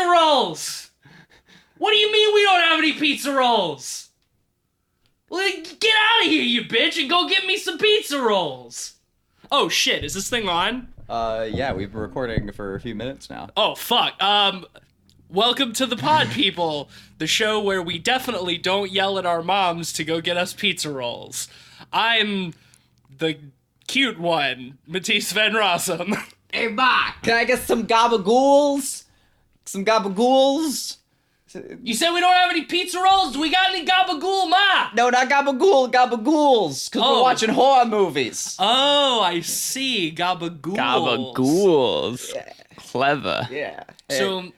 rolls? What do you mean we don't have any pizza rolls? Well, get out of here, you bitch, and go get me some pizza rolls. Oh, shit, is this thing on? Yeah, we've been recording for a few minutes now. Oh, fuck. Welcome to the pod, people. The show where we definitely don't yell at our moms to go get us pizza rolls. I'm the cute one, Matisse Van Rossum. Hey, Ma, can I get some gabagools? Some gabagools? You said we don't have any pizza rolls? Do we got any gabagool, Ma? No, not gabagools, because we're watching horror movies. Oh, I see. Gabagools. Gabagools. Yeah. Clever. Yeah. Hey, So,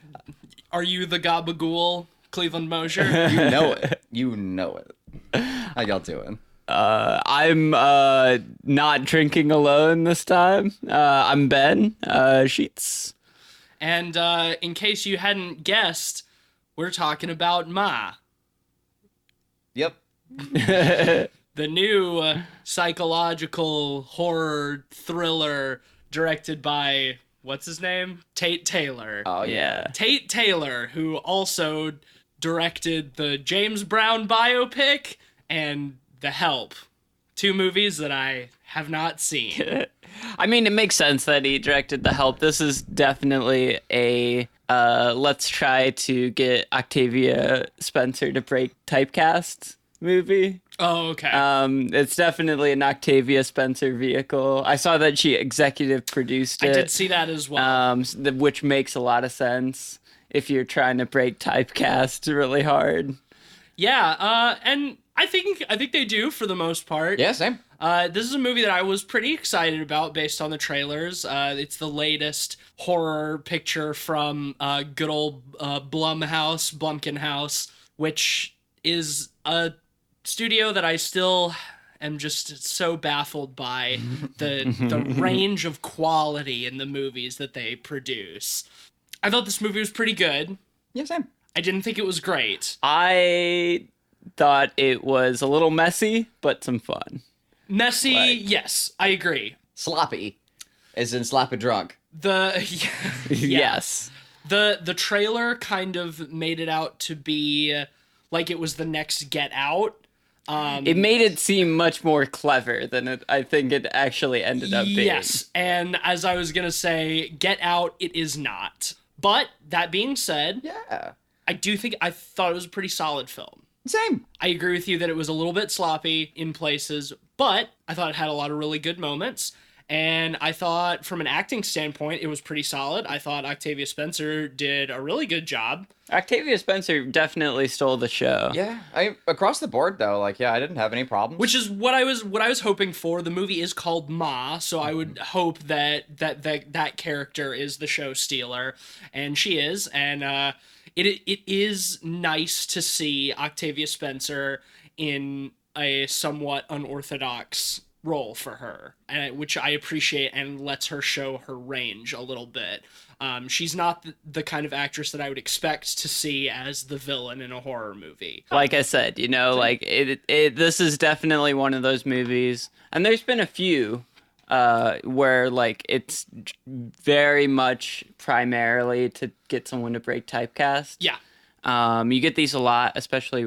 are you the gabagool, Cleveland Mosher? you know it. You know it. How y'all doing? I'm not drinking alone this time. I'm Ben Sheets. And in case you hadn't guessed, we're talking about Ma, Yep. the new psychological horror thriller directed by, what's his name? Tate Taylor. Oh, yeah. Tate Taylor, who also directed the James Brown biopic and The Help, two movies that I have not seen. I mean, it makes sense that he directed The Help. This is definitely a let's try to get Octavia Spencer to break typecast movie. Oh, okay. It's definitely an Octavia Spencer vehicle. I saw that she executive produced it. I did see that as well. Which makes a lot of sense if you're trying to break typecast really hard. Yeah, and I think they do for the most part. Yeah, same. This is a movie that I was pretty excited about based on the trailers. It's the latest horror picture from good old Blumkin House, which is a studio that I still am just so baffled by the range of quality in the movies that they produce. I thought this movie was pretty good. Yeah, same. I didn't think it was great. I thought it was a little messy, but some fun. Messy, yes, I agree. Sloppy. As in sloppy drunk. Yes. The trailer kind of made it out to be like it was the next Get Out. It made it seem much more clever than I think it actually ended up being. Yes, and as I was going to say, Get Out, it is not. But that being said, Yeah. I thought it was a pretty solid film. Same. I agree with you that it was a little bit sloppy in places, but I thought it had a lot of really good moments. And I thought from an acting standpoint, it was pretty solid. I thought Octavia Spencer did a really good job. Octavia Spencer definitely stole the show. Yeah. Across the board, though, I didn't have any problems. Which is what I was hoping for. The movie is called Ma, so I would hope that character is the show stealer, and she is. And it is nice to see Octavia Spencer in a somewhat unorthodox role for her, which I appreciate and lets her show her range a little bit. She's not the kind of actress that I would expect to see as the villain in a horror movie. Like I said, this is definitely one of those movies, and there's been a few where it's very much primarily to get someone to break typecast. Yeah. You get these a lot, especially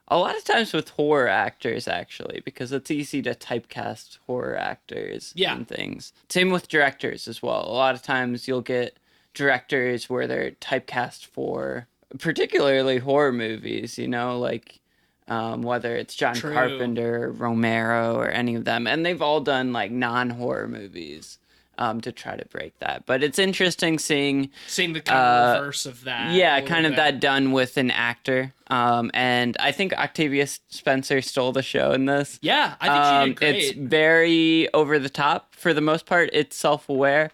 a lot of times with horror actors, actually, because it's easy to typecast horror actors and things. Same with directors as well. A lot of times you'll get directors where they're typecast for particularly horror movies, whether it's John Carpenter, Romero, or any of them. And they've all done non-horror movies to try to break that. But it's interesting seeing the kind of reverse of that. Yeah, kind of that done with an actor. And I think Octavia Spencer stole the show in this. Yeah, I think she did great. It's very over the top for the most part. It's self-aware.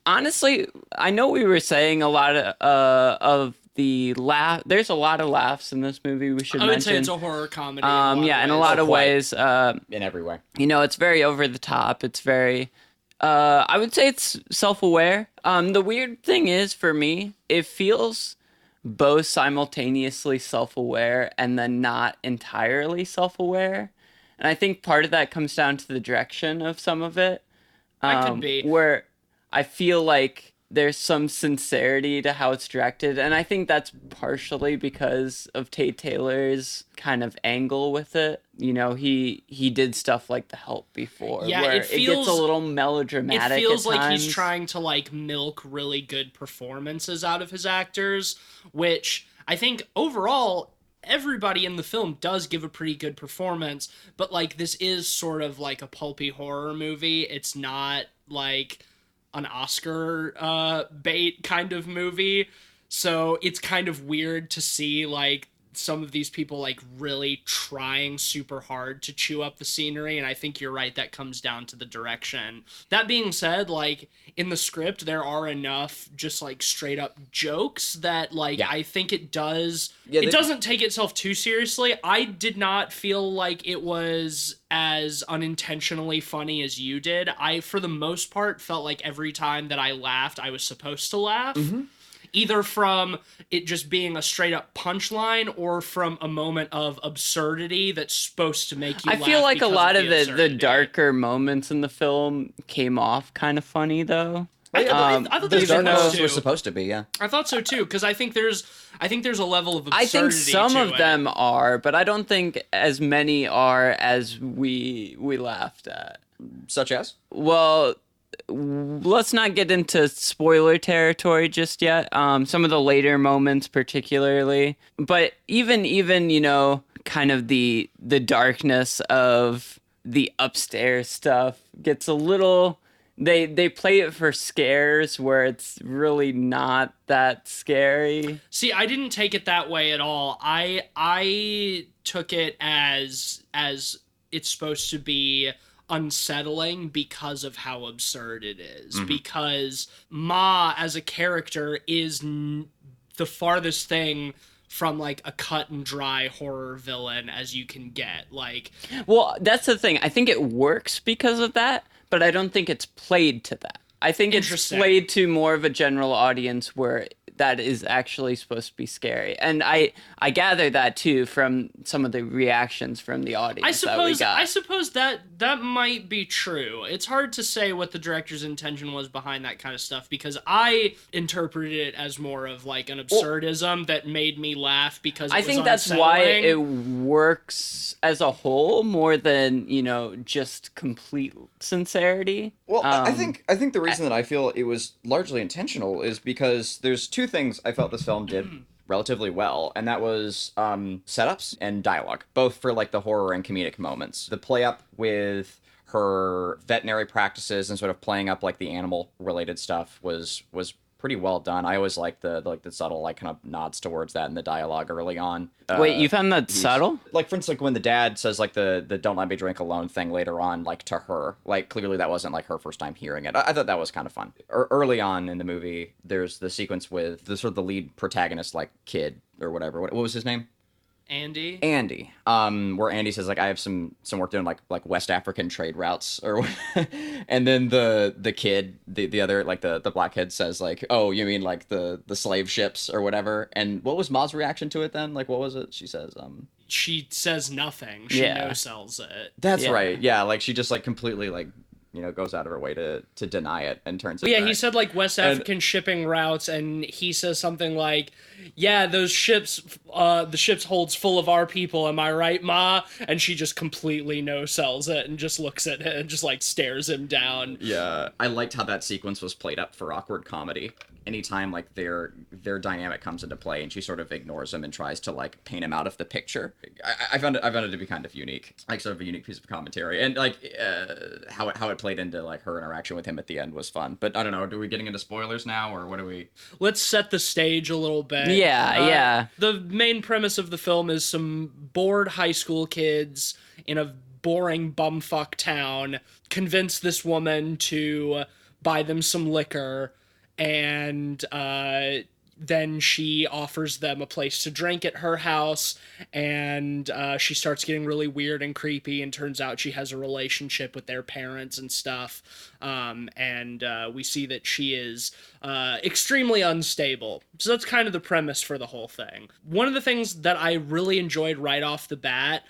Honestly, I know we were saying a lot of the laugh. There's a lot of laughs in this movie. We should mention. I would say it's a horror comedy. In a lot of ways. In every way. It's very over the top. It's very. I would say it's self-aware. The weird thing is, for me, it feels both simultaneously self-aware and then not entirely self-aware. And I think part of that comes down to the direction of some of it. That could be. Where I feel like there's some sincerity to how it's directed, and I think that's partially because of Tate Taylor's kind of angle with it. You know, he did stuff like The Help before, Yeah, where it it gets a little melodramatic. It feels at like times. he's trying to like milk really good performances out of his actors, which I think overall everybody in the film does give a pretty good performance, but like this is sort of like a pulpy horror movie. It's not like an Oscar bait kind of movie. So it's kind of weird to see like some of these people like really trying super hard to chew up the scenery, and I think you're right, that comes down to the direction. That being said, like in the script there are enough just like straight up jokes that like I think it doesn't take itself too seriously. I did not feel like it was as unintentionally funny as you did. I for the most part felt like every time that I laughed I was supposed to laugh. Either from it just being a straight up punchline or from a moment of absurdity that's supposed to make you laugh. I feel like a lot of the absurdity. darker moments in the film came off kind of funny, though. I thought Those dark moments too. were supposed to be, yeah. I thought so too, because I think there's a level of absurdity. I think some of it. them are, but I don't think as many are as we laughed at. Such as? Well, let's not get into spoiler territory just yet. Some of the later moments particularly, but even you know, kind of the darkness of the upstairs stuff gets a little. They play it for scares where it's really not that scary. See, I didn't take it that way at all. I took it as it's supposed to be unsettling because of how absurd it is. Because Ma as a character is the farthest thing from like a cut and dry horror villain as you can get. Like, well, that's the thing. I think it works because of that, but I don't think it's played to that. I think it's played to more of a general audience where that is actually supposed to be scary. And I gather that too from some of the reactions from the audience that we got. I suppose that might be true. It's hard to say what the director's intention was behind that kind of stuff, because I interpreted it as more of like an absurdism that made me laugh because it I was think that's unsettling. why it works as a whole more than, you know, just complete sincerity. Well, I think the reason that I feel it was largely intentional is because there's two things I felt this film did relatively well, and that was setups and dialogue, both for like the horror and comedic moments. The play up with her veterinary practices and sort of playing up like the animal related stuff was pretty well done. I always like the subtle like kind of nods towards that in the dialogue early on. Wait, you found that subtle? Like, for instance, like when the dad says like the "don't let me drink alone" thing later on, like to her, like clearly that wasn't like her first time hearing it. I thought that was kind of fun. Early on in the movie, there's the sequence with the sort of the lead protagonist, like kid or whatever. What was his name? Andy, where Andy says like I have some work doing like West African trade routes or and then the kid, the other like the black kid says like, oh, you mean like the slave ships or whatever. And what was Ma's reaction to it then? Like, what was it she says? She says nothing. She no-sells it. That's right. Yeah, like she just like completely like, you know, goes out of her way to deny it and turns it back. He said like West African shipping routes, and he says something like, yeah, those ships, the ships holds full of our people, am I right, Ma? And she just completely no-sells it and just looks at him and just like stares him down. Yeah, I liked how that sequence was played up for awkward comedy. Anytime like their dynamic comes into play and she sort of ignores him and tries to like paint him out of the picture. I found it to be kind of unique, like sort of a unique piece of commentary, and like how it played into like her interaction with him at the end was fun. But I don't know, are we getting into spoilers now, or what are we? Let's set the stage a little bit. Yeah. The main premise of the film is some bored high school kids in a boring bumfuck town convince this woman to buy them some liquor, and then she offers them a place to drink at her house, and she starts getting really weird and creepy, and turns out she has a relationship with their parents and stuff. And we see that she is extremely unstable. So that's kind of the premise for the whole thing. One of the things that I really enjoyed right off the bat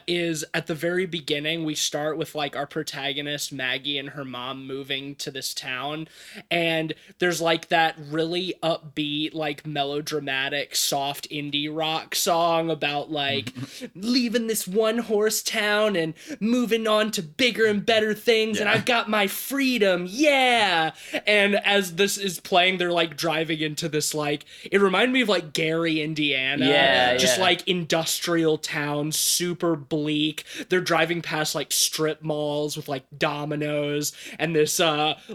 is at the very beginning, we start with like our protagonist, Maggie, and her mom moving to this town. And there's like that really upbeat, like melodramatic, soft indie rock song about like leaving this one horse town and moving on to bigger and better things. And I've got my freedom. Yeah. And as this is playing, they're like driving into this, like, it reminded me of like Gary, Indiana. Just like industrial town, super bleak. They're driving past like strip malls with like Domino's and this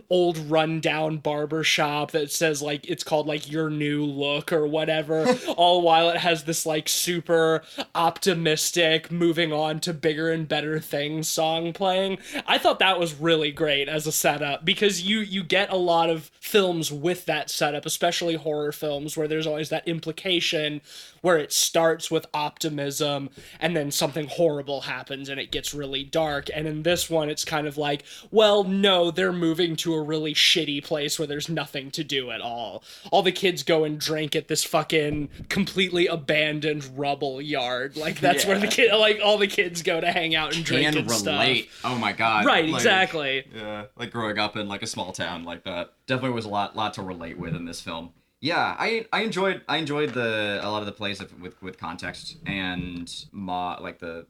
old rundown barber shop that says like it's called like Your New Look or whatever, all while it has this like super optimistic moving on to bigger and better things song playing. I thought that was really great as a setup, because you get a lot of films with that setup, especially horror films, where there's always that implication where it starts with optimism and then something horrible happens and it gets really dark. And in this one, it's kind of like, well, no, they're moving to a really shitty place where there's nothing to do at all. All the kids go and drink at this fucking completely abandoned rubble yard. Like, that's where the kid, like, all the kids go to hang out and drink and relate. Stuff. Oh my God. Right, like, exactly. Yeah, like growing up in like a small town like that. Definitely was a lot to relate with in this film. Yeah, I enjoyed a lot of the plays with context and like the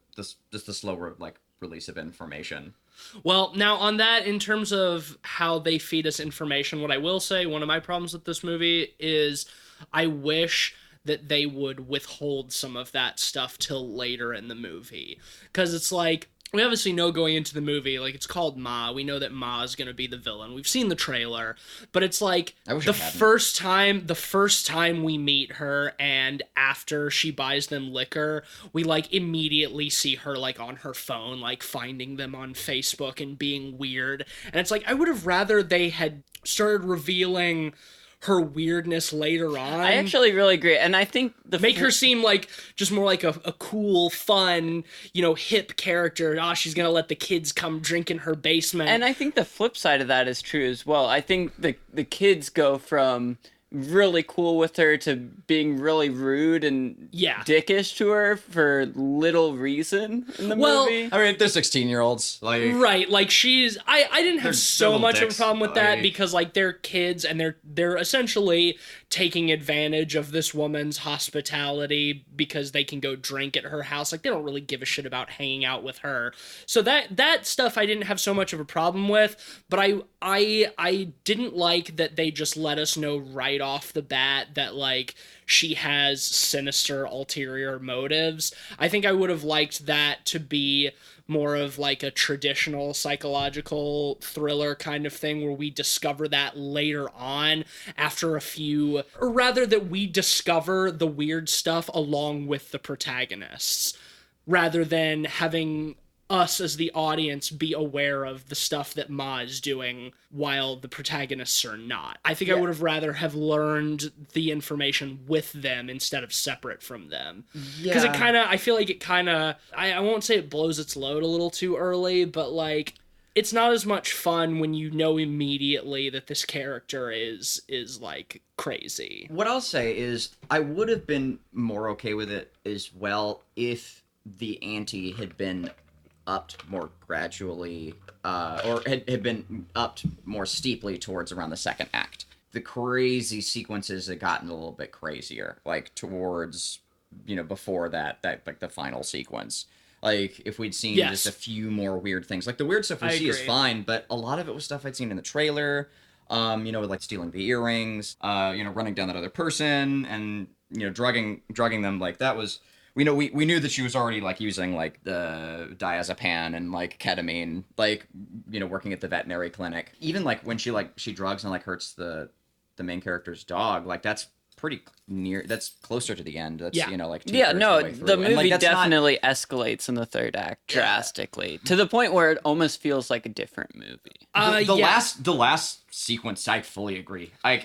slower like release of information. Well, now on that, in terms of how they feed us information, what I will say, one of my problems with this movie is I wish that they would withhold some of that stuff till later in the movie. Because it's like, we obviously know going into the movie, like, it's called Ma. We know that Ma is going to be the villain. We've seen the trailer, but it's like the first time we meet her, and after she buys them liquor, we like immediately see her like on her phone, like finding them on Facebook and being weird. And it's like, I would have rather they had started revealing her weirdness later on. I actually really agree, and I think make her seem like just more like a cool, fun, hip character. She's gonna let the kids come drink in her basement. And I think the flip side of that is true as well. I think the kids go from really cool with her to being really rude and dickish to her for little reason in the movie. I mean, they're 16-year-olds. Like, right, like I didn't have so much of a problem with that, because like they're kids and they're essentially taking advantage of this woman's hospitality because they can go drink at her house. Like, they don't really give a shit about hanging out with her. So that stuff I didn't have so much of a problem with, but I didn't like that they just let us know right off the bat that like she has sinister ulterior motives. I think I would have liked that to be more of like a traditional psychological thriller kind of thing, where we discover that later on after or rather that we discover the weird stuff along with the protagonists, rather than having us as the audience be aware of the stuff that Ma is doing while the protagonists are not. I think I would have rather have learned the information with them instead of separate from them. Because I feel like I won't say it blows its load a little too early, but like, it's not as much fun when you know immediately that this character is like crazy. What I'll say is I would have been more okay with it as well if the ante had been upped more gradually, or had been upped more steeply towards around the second act. The crazy sequences had gotten a little bit crazier, like towards, before that like the final sequence. Like, if we'd seen just a few more weird things. Like, the weird stuff we see is fine, but a lot of it was stuff I'd seen in the trailer, like stealing the earrings, running down that other person, and, drugging them. Like, that was... We knew that she was already, like, using, like, the diazepam and, like, ketamine, like, working at the veterinary clinic. Even, like, when she drugs and, like, hurts the main character's dog, like, that's pretty near, that's closer to the end. That's, like, the movie definitely escalates in the third act drastically, to the point where it almost feels like a different movie. The last sequence, I fully agree. I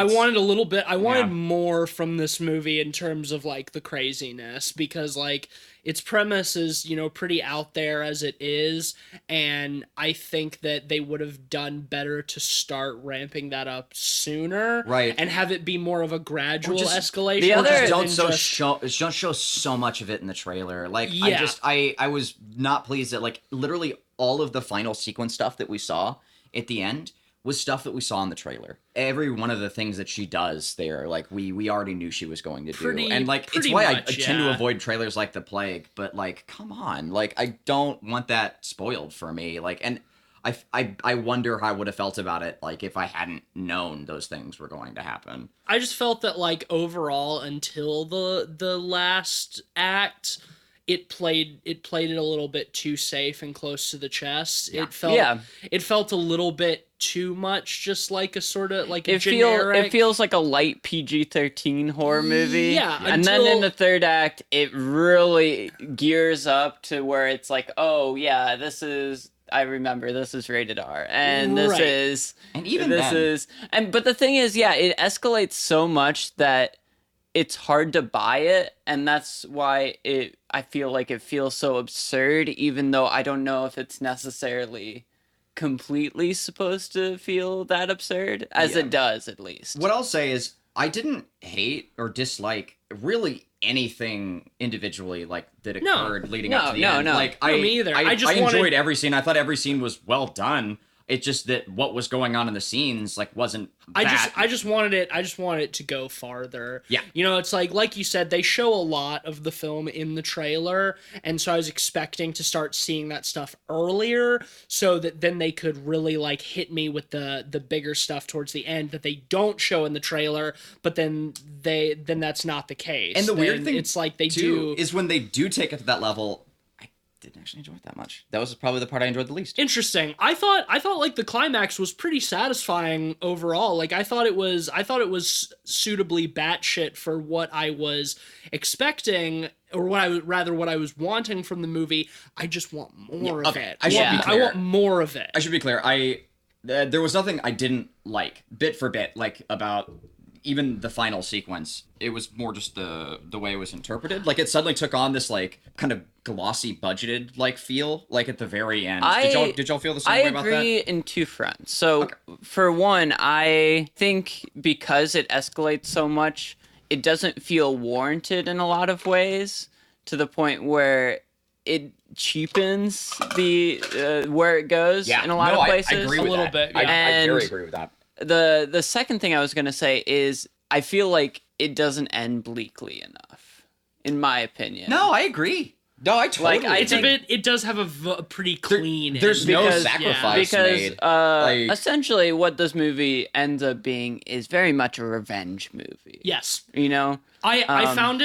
wanted a little bit. I wanted Yeah. more from this movie in terms of like the craziness, because like its premise is, you know, pretty out there as it is, and I think that they would have done better to start ramping that up sooner, Right. and have it be more of a gradual escalation. the other- don't show so much of it in the trailer. Like, Yeah. I was not pleased that, like, literally all of the final sequence stuff that we saw at the end was stuff that we saw in the trailer. Every one of the things that she does there, like, we already knew she was going to do. And, like, it's pretty why I much, tend to yeah. avoid trailers like the plague, but, like, come on. Like, I don't want that spoiled for me. Like, and I wonder how I would have felt about it, like, if I hadn't known those things were going to happen. I just felt that, like, overall, until the last act, it played it a little bit too safe and close to the chest. Yeah. It felt a little bit too much, just like a sort of like a It generic. feels like a light PG-13 horror movie. Yeah, and then in the third act, it really gears up to where it's like, oh yeah, I remember this is rated R, and this Right. is, And even this then- is, but the thing is, yeah, it escalates so much that it's hard to buy it, and that's why I feel like it feels so absurd, even though I don't know if it's necessarily completely supposed to feel that absurd, as Yeah. it does, at least. What I'll say is, I didn't hate or dislike really anything individually, like, that occurred leading up to the end. No. Like, No, me either. I just enjoyed wanted- every scene. I thought every scene was well done. It's just that what was going on in the scenes, like, wasn't I that. just wanted it to go farther. Yeah. You know, it's like you said, they show a lot of the film in the trailer, and so I was expecting to start seeing that stuff earlier, so that then they could really like hit me with the bigger stuff towards the end that they don't show in the trailer, but then that's not the case. And the weird Then thing, it's like they too, do is when they do take it to that level, I didn't actually enjoy it that much. That was probably the part I enjoyed the least. Interesting. I thought like the climax was pretty satisfying overall. Like I thought it was suitably batshit for what I was expecting, or what I was wanting from the movie. I just want more of it. I should be I clear. want more of it. I should be clear. There was nothing I didn't like, bit for bit, like, about even the final sequence. It was more just the way it was interpreted. Like, it suddenly took on this, like, kind of glossy, budgeted, like, feel, like, at the very end. Did y'all feel the same way about that? I agree in two fronts. So, for one, I think because it escalates so much, it doesn't feel warranted in a lot of ways, to the point where it cheapens the where it goes in a lot of places. I agree with A little that. bit, I yeah. very And agree with that. The second thing I was going to say is I feel like it doesn't end bleakly enough, in my opinion. No, I agree. No, I totally Like, I agree. It's a bit. It does have a pretty clean. There's ending. no Because- sacrifice because made. Like- essentially what this movie ends up being is very much a revenge movie. Yes. You know? I found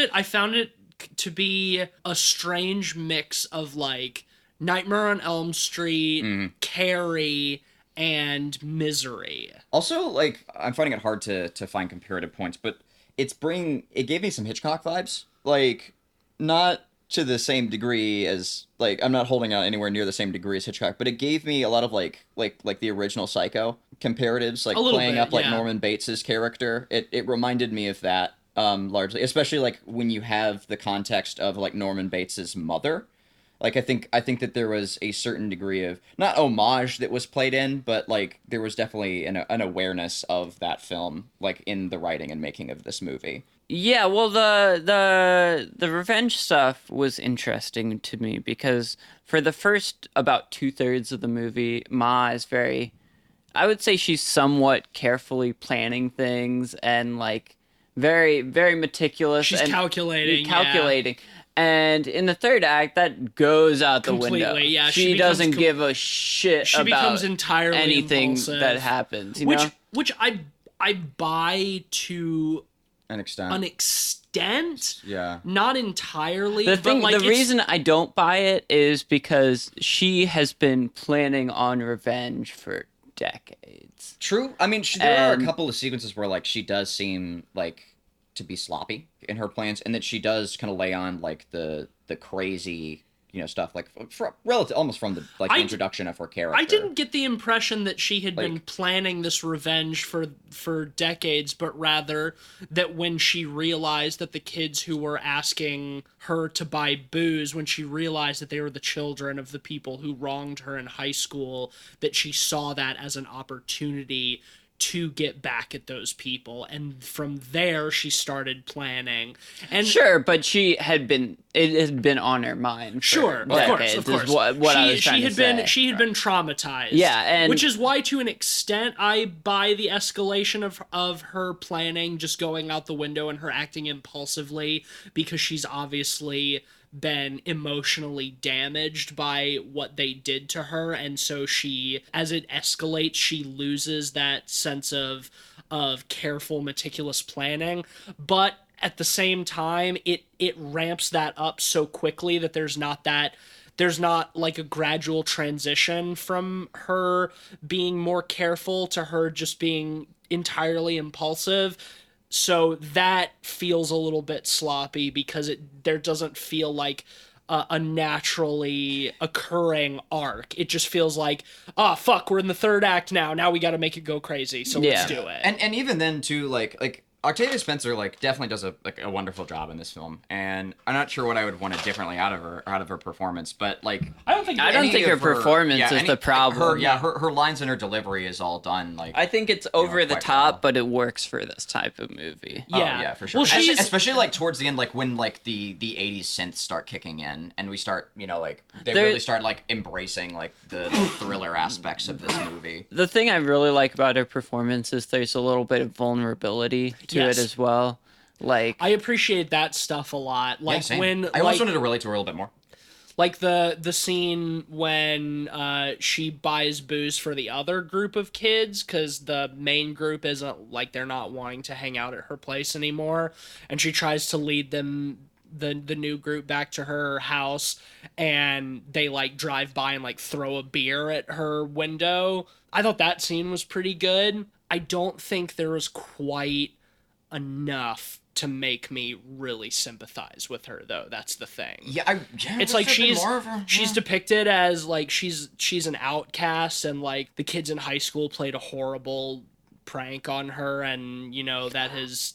it to be a strange mix of like Nightmare on Elm Street, Carrie, and Misery. Also, like, I'm finding it hard to find comparative points, but it gave me some Hitchcock vibes. Like, not to the same degree as, like, I'm not holding out anywhere near the same degree as Hitchcock, but it gave me a lot of like the original Psycho comparatives, like A little playing bit, up like yeah. Norman Bates's character. It reminded me of that largely, especially like when you have the context of like Norman Bates's mother. Like, I think that there was a certain degree of, not homage that was played in, but, like, there was definitely an awareness of that film, like, in the writing and making of this movie. Yeah, well, the revenge stuff was interesting to me because for the first about 2/3 of the movie, Ma is very, I would say she's somewhat carefully planning things and like very, very meticulous. She's and calculating. calculating. And in the third act, that goes out the window. Completely, yeah, She, she becomes doesn't give a shit She about becomes entirely anything impulsive. that happens. You know? Which I buy to An extent. an extent. Yeah. Not entirely. The but, thing, like, the it's- reason I don't buy it is because she has been planning on revenge for decades. True. I mean, there are a And- couple of sequences where, like, she does seem, like, to be sloppy in her plans, and that she does kind of lay on, like, the crazy, stuff like relative almost from the like introduction of her character. I didn't get the impression that she had been planning this revenge for decades, but rather that when she realized that the kids who were asking her to buy booze, when she realized that they were the children of the people who wronged her in high school, that she saw that as an opportunity to get back at those people, and from there she started planning. And sure, but it had been on her mind. Sure, of course. What I was trying to say. She had been traumatized. Yeah, and which is why, to an extent, I buy the escalation of her planning just going out the window and her acting impulsively, because she's obviously been emotionally damaged by what they did to her, and so she, as it escalates, she loses that sense of careful, meticulous planning. But at the same time, it ramps that up so quickly that there's not like a gradual transition from her being more careful to her just being entirely impulsive. So that feels a little bit sloppy, because there doesn't feel like a naturally occurring arc. It just feels like, fuck, we're in the third act now. Now we got to make it go crazy. So let's do it. And even then too, like Octavia Spencer definitely does a wonderful job in this film, and I'm not sure what I would want differently out of her performance, but I don't think her performance is the problem. Her lines and her delivery is all done I think it's over the top, but it works for this type of movie. Yeah, for sure. Well, especially towards the end, when the 80s synths start kicking in, and we start they really start embracing the thriller aspects of this movie. The thing I really like about her performance is there's a little bit of vulnerability to it as well. I appreciate that stuff a lot. When I almost wanted to relate to her a little bit more. Like the scene when she buys booze for the other group of kids, because the main group isn't they're not wanting to hang out at her place anymore, and she tries to lead them, the new group, back to her house, and they drive by and throw a beer at her window. I thought that scene was pretty good. I don't think there was quite enough to make me really sympathize with her, though. That's the thing. It's she's depicted as she's an outcast, and the kids in high school played a horrible prank on her, and that has...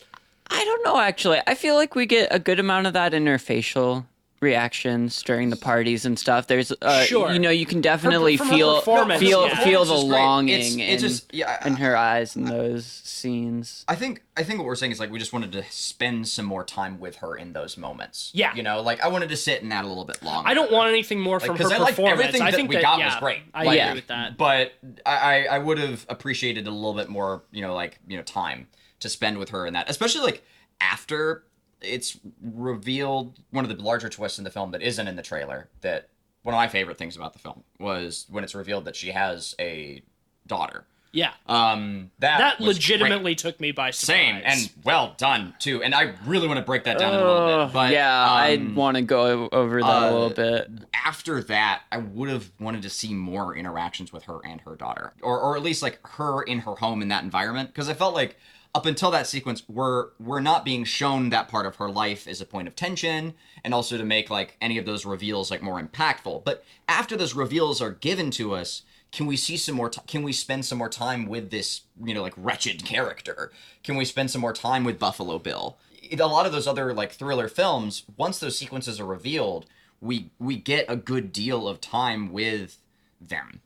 I don't know, actually. I feel like we get a good amount of that in her facial reactions during the parties and stuff. There's you can definitely feel the longing in her eyes in those scenes. I think what we're saying is we just wanted to spend some more time with her in those moments. Yeah. I wanted to sit in that a little bit longer. I don't want anything more from her performance. Everything that we got was great. I agree with that. But I would have appreciated a little bit more, time to spend with her in that, especially after it's revealed. One of the larger twists in the film that isn't in the trailer, that one of my favorite things about the film was when it's revealed that she has a daughter. Yeah. That legitimately took me by surprise. Same, and well done too. And I really want to break that down a little bit. But I want to go over that a little bit. After that, I would have wanted to see more interactions with her and her daughter, or at least her in her home in that environment, because I felt like up until that sequence, we're not being shown that part of her life as a point of tension, and also to make any of those reveals more impactful. But after those reveals are given to us, can we see some more? Can we spend some more time with this wretched character? Can we spend some more time with Buffalo Bill? In a lot of those other thriller films, once those sequences are revealed, we get a good deal of time with them,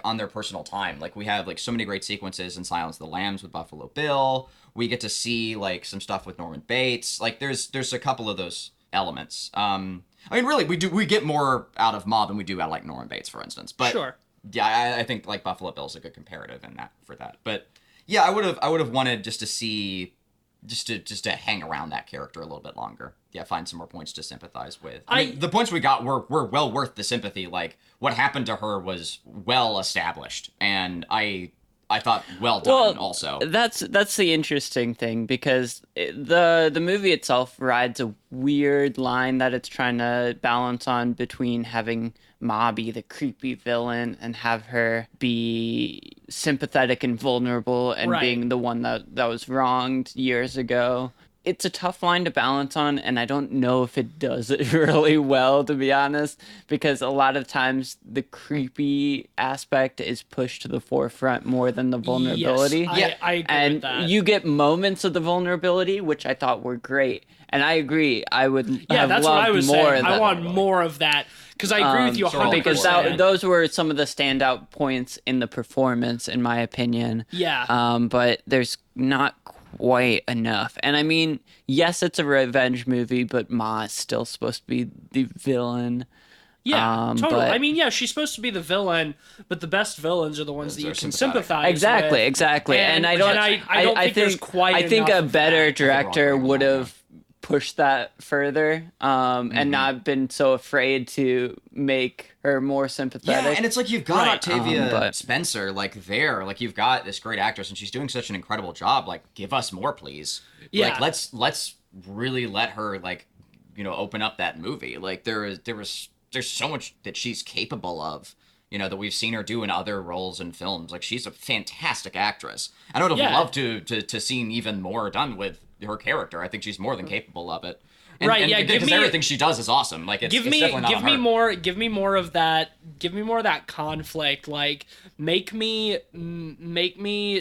on their personal time. We have so many great sequences in Silence of the Lambs with Buffalo Bill. We get to see some stuff with Norman Bates. There's a couple of those elements. Really, we get more out of Ma than we do out of Norman Bates, for instance. But sure. Yeah, I think Buffalo Bill's a good comparative in that for that. But yeah, I would have wanted just to see, just to hang around that character a little bit longer. Yeah, find some more points to sympathize with. I mean, the points we got were well worth the sympathy. What happened to her was well established, and I thought well done. Also, that's the interesting thing, because the movie itself rides a weird line that it's trying to balance on between having Ma be the creepy villain and have her be sympathetic and vulnerable and being the one that was wronged years ago. it's a tough line to balance on, and I don't know if it does it really well, to be honest, because a lot of times the creepy aspect is pushed to the forefront more than the vulnerability. Yes, I agree and with that. You get moments of the vulnerability, which I thought were great. And I agree. I would have that's loved what I was more saying. of I that. want more of that. Because I agree with you 100%. Because those were some of the standout points in the performance, in my opinion. Yeah. But there's not quite enough. And I mean, yes, it's a revenge movie, but Ma is still supposed to be the villain. Yeah, totally. But... I mean, yeah, she's supposed to be the villain, but the best villains are the ones that you can sympathize exactly, with. Exactly. And I don't think there's quite I think a enough better of that. director would have pushed that further and not been so afraid to make her more sympathetic. Yeah, and it's like you've got Octavia Spencer you've got this great actress and she's doing such an incredible job. Like, give us more, please. Yeah. Like, let's really let her, like, you know, open up that movie. Like, there's so much that she's capable of, you know, that we've seen her do in other roles in films. Like, she's a fantastic actress. I would have loved to seen even more done with her character. I think she's more than capable of it. Because everything she does is awesome. Like, give me more of that. Give me more of that conflict. Like, make me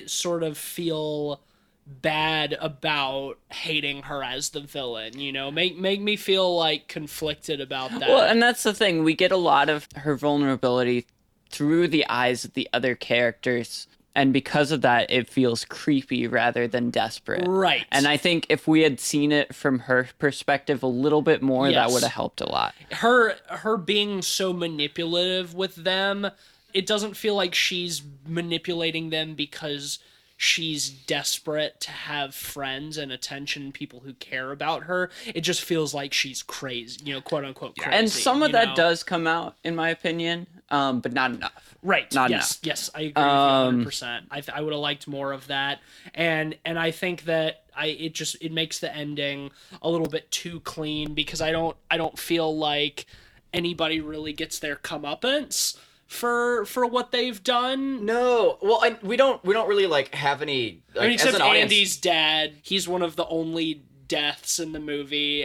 sort of feel bad about hating her as the villain, you know, make me feel like conflicted about that. Well, and that's the thing, we get a lot of her vulnerability through the eyes of the other characters, and because of that it feels creepy rather than desperate. Right. And I think if we had seen it from her perspective a little bit more, that would have helped a lot. Her being so manipulative with them, it doesn't feel like she's manipulating them because she's desperate to have friends and attention, people who care about her. It just feels like she's crazy, you know, quote unquote crazy. And some of that does come out, in my opinion, but not enough. Right. Not enough. Yes, I agree with you 100%. I would have liked more of that. And I think that it makes the ending a little bit too clean, because I don't feel like anybody really gets their comeuppance for what they've done. No, well, we don't really like have any. Like, I mean, except as an audience, Andy's dad. He's one of the only deaths in the movie,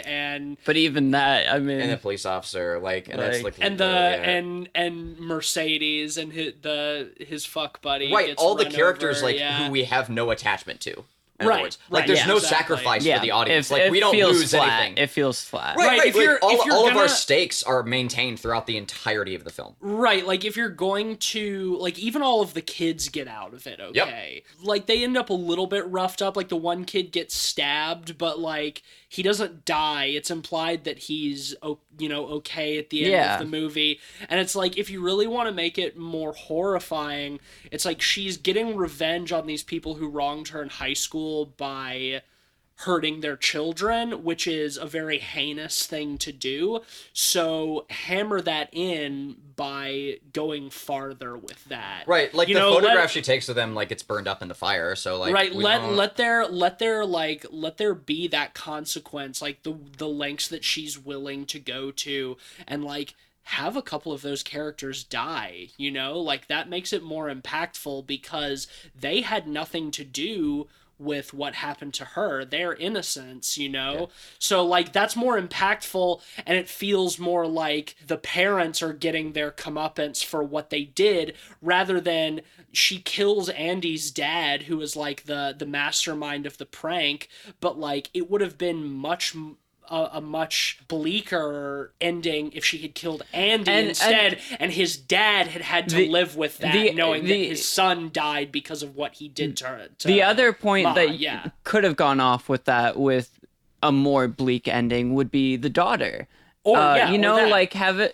but even that, I mean, and the police officer, that's and Mercedes and his fuck buddy, right? Gets all the run characters over, who we have no attachment to. Right. There's no sacrifice for the audience. We don't lose anything. It feels flat. Right. All of our stakes are maintained throughout the entirety of the film. Right. Like, if you're going to, like, even all of the kids get out of it okay. Yep. Like, they end up a little bit roughed up. Like, the one kid gets stabbed, but, like, he doesn't die. It's implied that he's, okay at the end of the movie. And it's like, if you really want to make it more horrifying, it's like she's getting revenge on these people who wronged her in high school by hurting their children, which is a very heinous thing to do. So hammer that in by going farther with that. Right, like the photograph she takes of them, like, it's burned up in the fire. So, like, right, let there be that consequence, like the lengths that she's willing to go to, and like have a couple of those characters die, you know? Like, that makes it more impactful because they had nothing to do with what happened to her. Their innocence, you know? Yeah. So, like, that's more impactful, and it feels more like the parents are getting their comeuppance for what they did, rather than she kills Andy's dad, who is, like, the mastermind of the prank, but, like, it would have been a much bleaker ending if she had killed Andy instead, and his dad had to live with that, knowing that his son died because of what he did to her. The other point that could have gone off with that, with a more bleak ending, would be the daughter. Have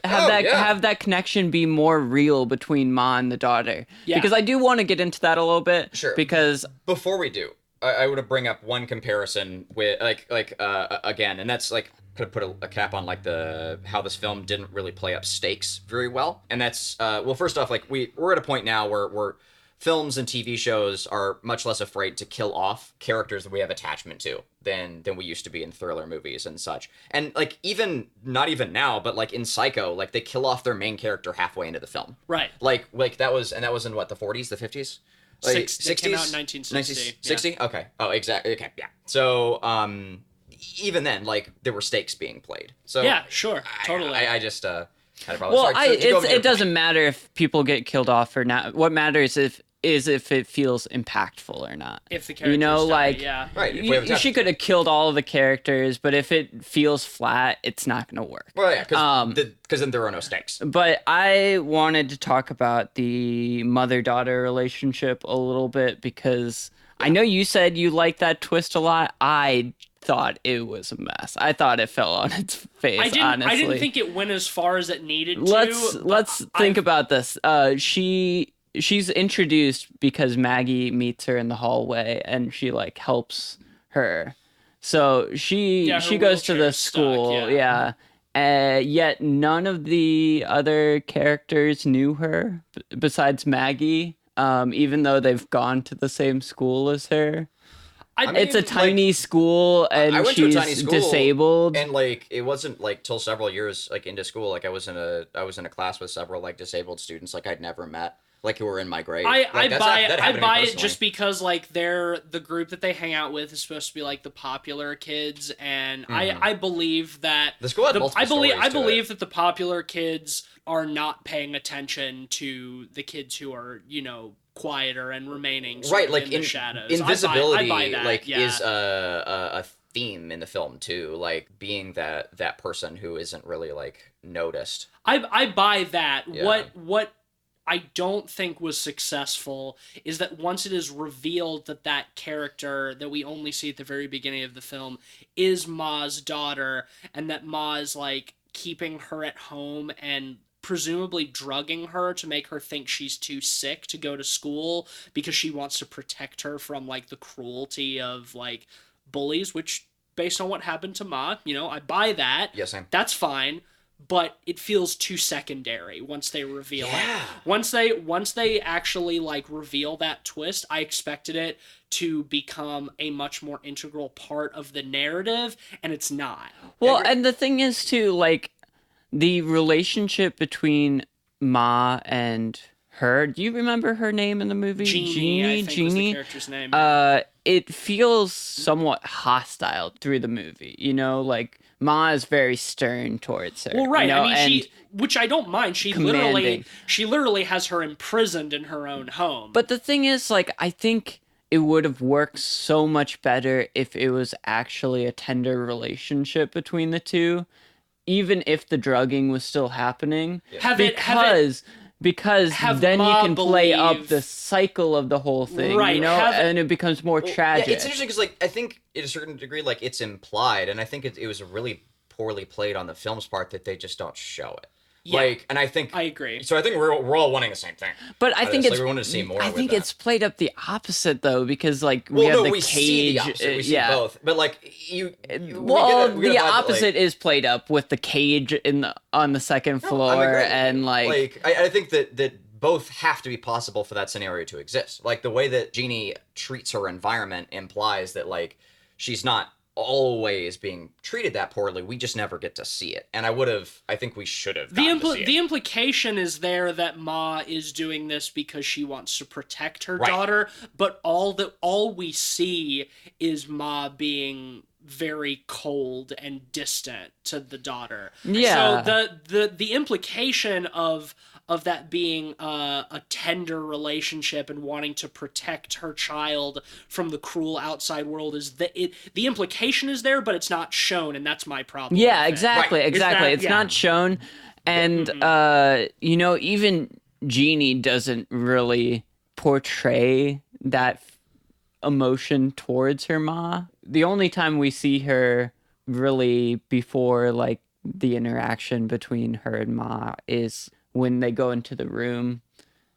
that connection be more real between Ma and the daughter. Yeah. Because I do want to get into that a little bit. Sure. Because before we do, I would bring up one comparison with again, and that's like could put a cap on like how this film didn't really play up stakes very well, and that's first off, like we're at a point now where films and TV shows are much less afraid to kill off characters that we have attachment to than we used to be in thriller movies and such. And like not even now, but like in Psycho, like they kill off their main character halfway into the film. Right. Like that was in what, the 40s, the 50s? Like, 60s? It came out in 1960. 1960? Yeah. Okay. Oh, exactly. Okay, yeah. So, even then, like, there were stakes being played. So yeah, sure, totally. I just had a problem. Well, Sorry, it doesn't matter if people get killed off or not. What matters is if it feels impactful or not. If the characters die, like, yeah. Right. She could have killed all of the characters, but if it feels flat, it's not going to work. Well, yeah, because then there are no stakes. But I wanted to talk about the mother-daughter relationship a little bit because I know you said you liked that twist a lot. I thought it was a mess. I thought it fell on its face, honestly. I didn't think it went as far as it needed to. Let's think about this. She's introduced because Maggie meets her in the hallway and she like helps her. So she goes to the school, yet none of the other characters knew her besides Maggie, even though they've gone to the same school as her. It's a tiny school, and she's disabled. And like, it wasn't like till several years like into school, like I was in a class with several like disabled students like I'd never met, like who were in my grade. I buy it just because like they're the group that they hang out with is supposed to be like the popular kids, and I believe that the school had I believe that the popular kids are not paying attention to the kids who are, you know, quieter and remaining right, like in the shadows. Invisibility, I buy that, like is a theme in the film too, like being that person who isn't really like noticed. I buy that. Yeah. What I don't think was successful is that once it is revealed that that character that we only see at the very beginning of the film is Ma's daughter, and that Ma is like keeping her at home and presumably drugging her to make her think she's too sick to go to school because she wants to protect her from like the cruelty of like bullies, which based on what happened to Ma, you know, I buy that. Yes, same. That's fine, but it feels too secondary once they reveal it. Once they actually like reveal that twist, I expected it to become a much more integral part of the narrative, and it's not. Well, and the thing is too, like, the relationship between Ma and her. Do you remember her name in the movie? Jeannie, I think was the character's name. It feels somewhat hostile through the movie. You know, like Ma is very stern towards her. Well, right. You know, I mean, which I don't mind. She literally has her imprisoned in her own home. But the thing is, like, I think it would have worked so much better if it was actually a tender relationship between the two. Even if the drugging was still happening, because then you can play up the cycle of the whole thing, right? You know, and it becomes more tragic. Yeah, it's interesting because, like, I think to a certain degree, like, it's implied, and I think it was really poorly played on the film's part that they just don't show it. Yeah, like, and I think I agree. So I think we're all wanting the same thing. But I think it's like we wanted to see more. I think it's played up the opposite though, because like we have the we cage. See the opposite. We see both, but like the opposite is played up with the cage on the second floor, and like I think that both have to be possible for that scenario to exist. Like the way that Jeannie treats her environment implies that like she's not always being treated that poorly. We just never get to see it, and I think we should have. The implication is there that Ma is doing this because she wants to protect her daughter, but all we see is Ma being very cold and distant to the daughter. Yeah. So the implication of that being a tender relationship and wanting to protect her child from the cruel outside world is that the implication is there, but it's not shown, and that's my problem. Yeah, exactly. It's not shown, and you know, even Jeannie doesn't really portray that emotion towards her Ma. The only time we see her really before like the interaction between her and Ma is when they go into the room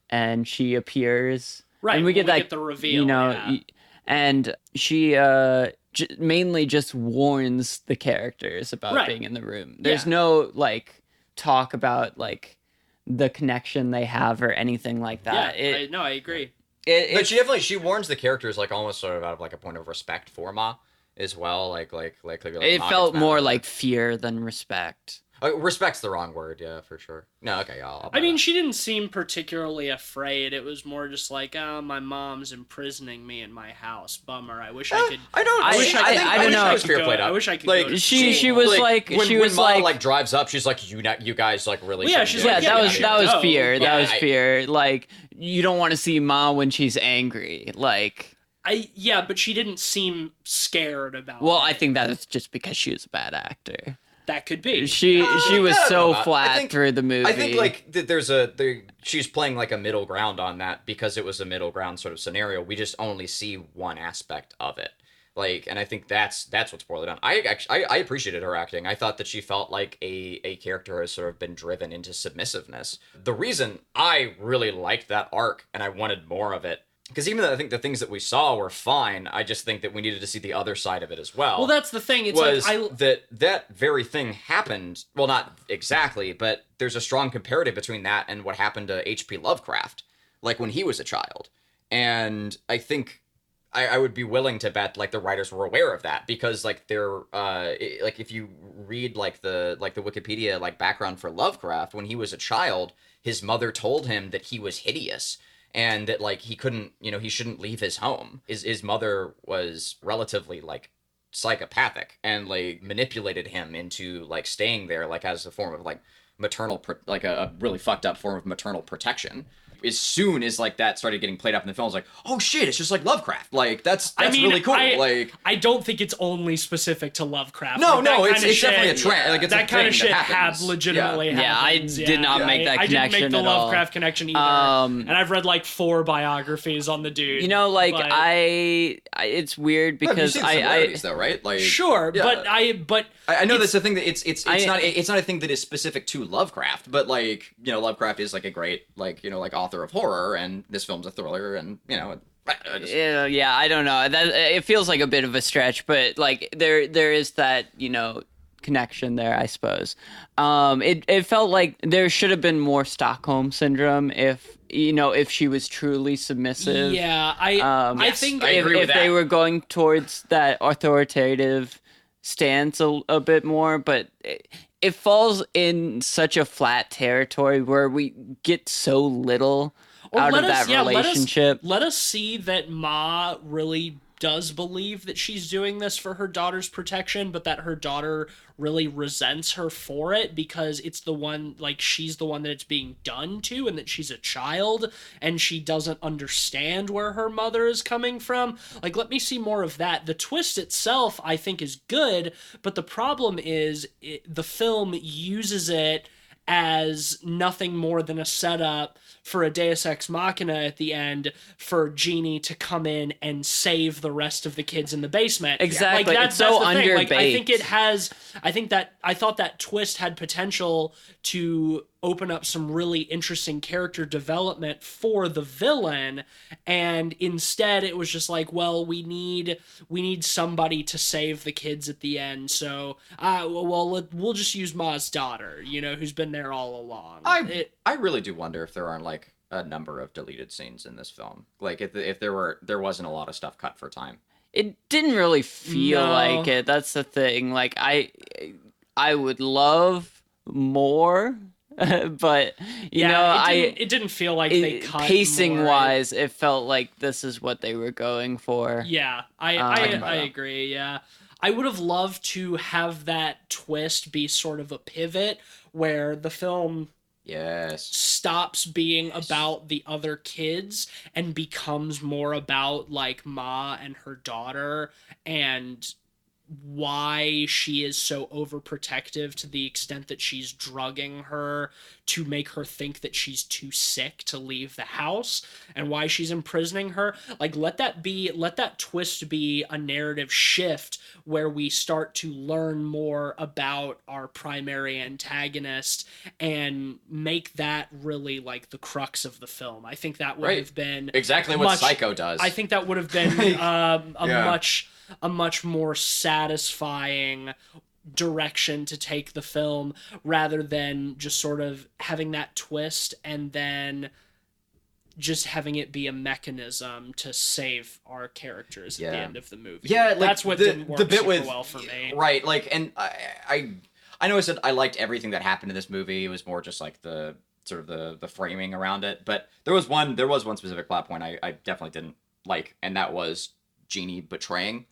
and she appears. Right, and we get the reveal, you know, and she mainly just warns the characters about being in the room. There's no like talk about like the connection they have or anything like that. Yeah, I agree. But she warns the characters like almost sort of out of like a point of respect for Ma as well. Like it felt more like fear than respect. Respect's the wrong word, yeah, for sure. No, okay, I'll I mean, she didn't seem particularly afraid. It was more just like, oh, my mom's imprisoning me in my house. Bummer. I wish I could. I don't know. I wish I could. Like go to she school. was like when Ma like drives up, she's like, you guys like really. Well, yeah, she's like, that was fear. Yeah, That was fear. Like, you don't want to see Ma when she's angry. Like. Yeah, but she didn't seem scared about. Well, it. I think that is just because she was a bad actor. That could be. She was so flat through the movie. I think like she's playing like a middle ground on that because it was a middle ground sort of scenario. We just only see one aspect of it. Like, and I think that's what's poorly done. I appreciated her acting. I thought that she felt like a character has sort of been driven into submissiveness. The reason I really liked that arc and I wanted more of it, because even though I think the things that we saw were fine, I just think that we needed to see the other side of it as well. Well, that's the thing. It's that very thing happened. Well, not exactly, but there's a strong comparative between that and what happened to H.P. Lovecraft, like when he was a child. And I think I would be willing to bet like the writers were aware of that because like they're like if you read like the Wikipedia like background for Lovecraft, when he was a child, his mother told him that he was hideous. And that, like, he couldn't, he shouldn't leave his home. His mother was relatively, like, psychopathic and, like, manipulated him into, like, staying there, like, as a form of, like, maternal, like, a really fucked up form of maternal protection. As soon as, like, that started getting played up in the film, I was like, oh, shit, it's just like Lovecraft. Like, that's really cool. I don't think it's only specific to Lovecraft. No, like, it's definitely a trend. Like, it's that kind of shit legitimately happens. I did not make that connection at all. I didn't make the Lovecraft connection either. And I've read, like, 4 biographies on the dude. Like, it's weird because you've seen similarities, though, right? Like, sure, yeah. but I know that's the thing that it's not a thing that is specific to Lovecraft, but like Lovecraft is like a great like author of horror, and this film's a thriller, and yeah, I don't know. It feels like a bit of a stretch, but like there is that connection there, I suppose. It felt like there should have been more Stockholm syndrome if she was truly submissive. Yeah, I think if they were going towards that authoritative stance a bit more, but it falls in such a flat territory where we get so little out of that relationship. Let us see that Ma really does believe that she's doing this for her daughter's protection, but that her daughter really resents her for it because it's the one, like, she's the one that it's being done to, and that she's a child and she doesn't understand where her mother is coming from. Like, let me see more of that. The twist itself, I think, is good, but the problem is the film uses it as nothing more than a setup for a Deus Ex Machina at the end for Jeannie to come in and save the rest of the kids in the basement. Exactly. Like, it's so underbaked. Like, I thought that twist had potential to open up some really interesting character development for the villain, and instead it was just like, well, we need somebody to save the kids at the end, so we'll just use Ma's daughter, who's been there all along. I really do wonder if there aren't like a number of deleted scenes in this film, like if there wasn't a lot of stuff cut for time. It didn't really feel like it. That's the thing. Like, I would love more, but it didn't feel like they cut pacing more. wise. It felt like this is what they were going for. Yeah, I agree. Yeah, I would have loved to have that twist be sort of a pivot where the film stops being about the other kids and becomes more about like Ma and her daughter and why she is so overprotective to the extent that she's drugging her to make her think that she's too sick to leave the house, and why she's imprisoning her. Like, let that twist be a narrative shift where we start to learn more about our primary antagonist and make that really like the crux of the film. I think that would have been exactly what Psycho does. I think that would have been a much more satisfying direction to take the film, rather than just sort of having that twist and then just having it be a mechanism to save our characters at the end of the movie. Yeah, like, that's what didn't work super well for me. Right, like, and I know I said I liked everything that happened in this movie. It was more just like the sort of the framing around it. But there was one specific plot point I definitely didn't like, and that was Jeannie betraying.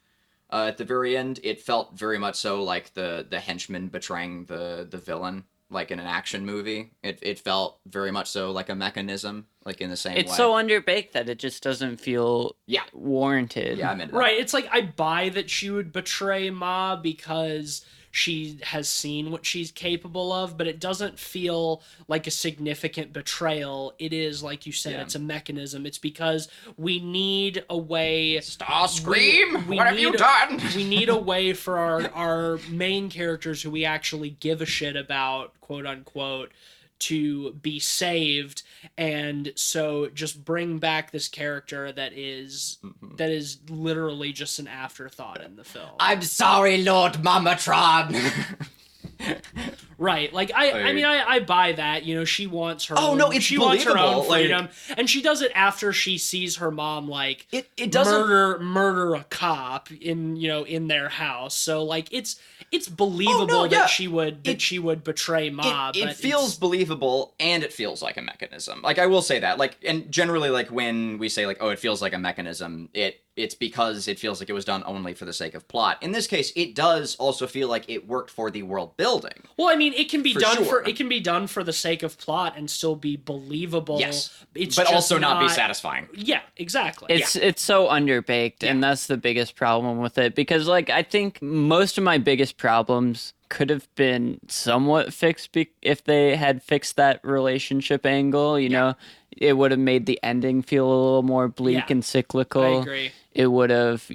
At the very end, it felt very much so like the henchman betraying the villain, like in an action movie. It felt very much so like a mechanism, like in the same way. It's so underbaked that it just doesn't feel warranted. Yeah, I'm into that. Right, it's like I buy that she would betray Ma because she has seen what she's capable of, but it doesn't feel like a significant betrayal. It is, like you said, it's a mechanism. It's because we need a way... Starscream, what have you done? We need a way for our main characters who we actually give a shit about, quote unquote, to be saved, and so just bring back this character that is literally just an afterthought in the film. I'm sorry, Lord Mamatron. Right, like I buy that. You know, she wants her. She wants her believable. own freedom, and she does it after she sees her mom it doesn't murder a cop in their house. So like it's believable that she would betray Ma. It feels believable, and it feels like a mechanism. Like I will say that. Like, and generally, like when we say like, oh, it feels like a mechanism, it's because it feels like it was done only for the sake of plot. In this case, it does also feel like it worked for the world building. Well, I mean, it can be done for the sake of plot and still be believable. Yes, it's but just also not be satisfying. Yeah, exactly. It's so underbaked, and that's the biggest problem with it. Because like I think most of my biggest problems could have been somewhat fixed if they had fixed that relationship angle. You know, it would have made the ending feel a little more bleak and cyclical. I agree. It would have,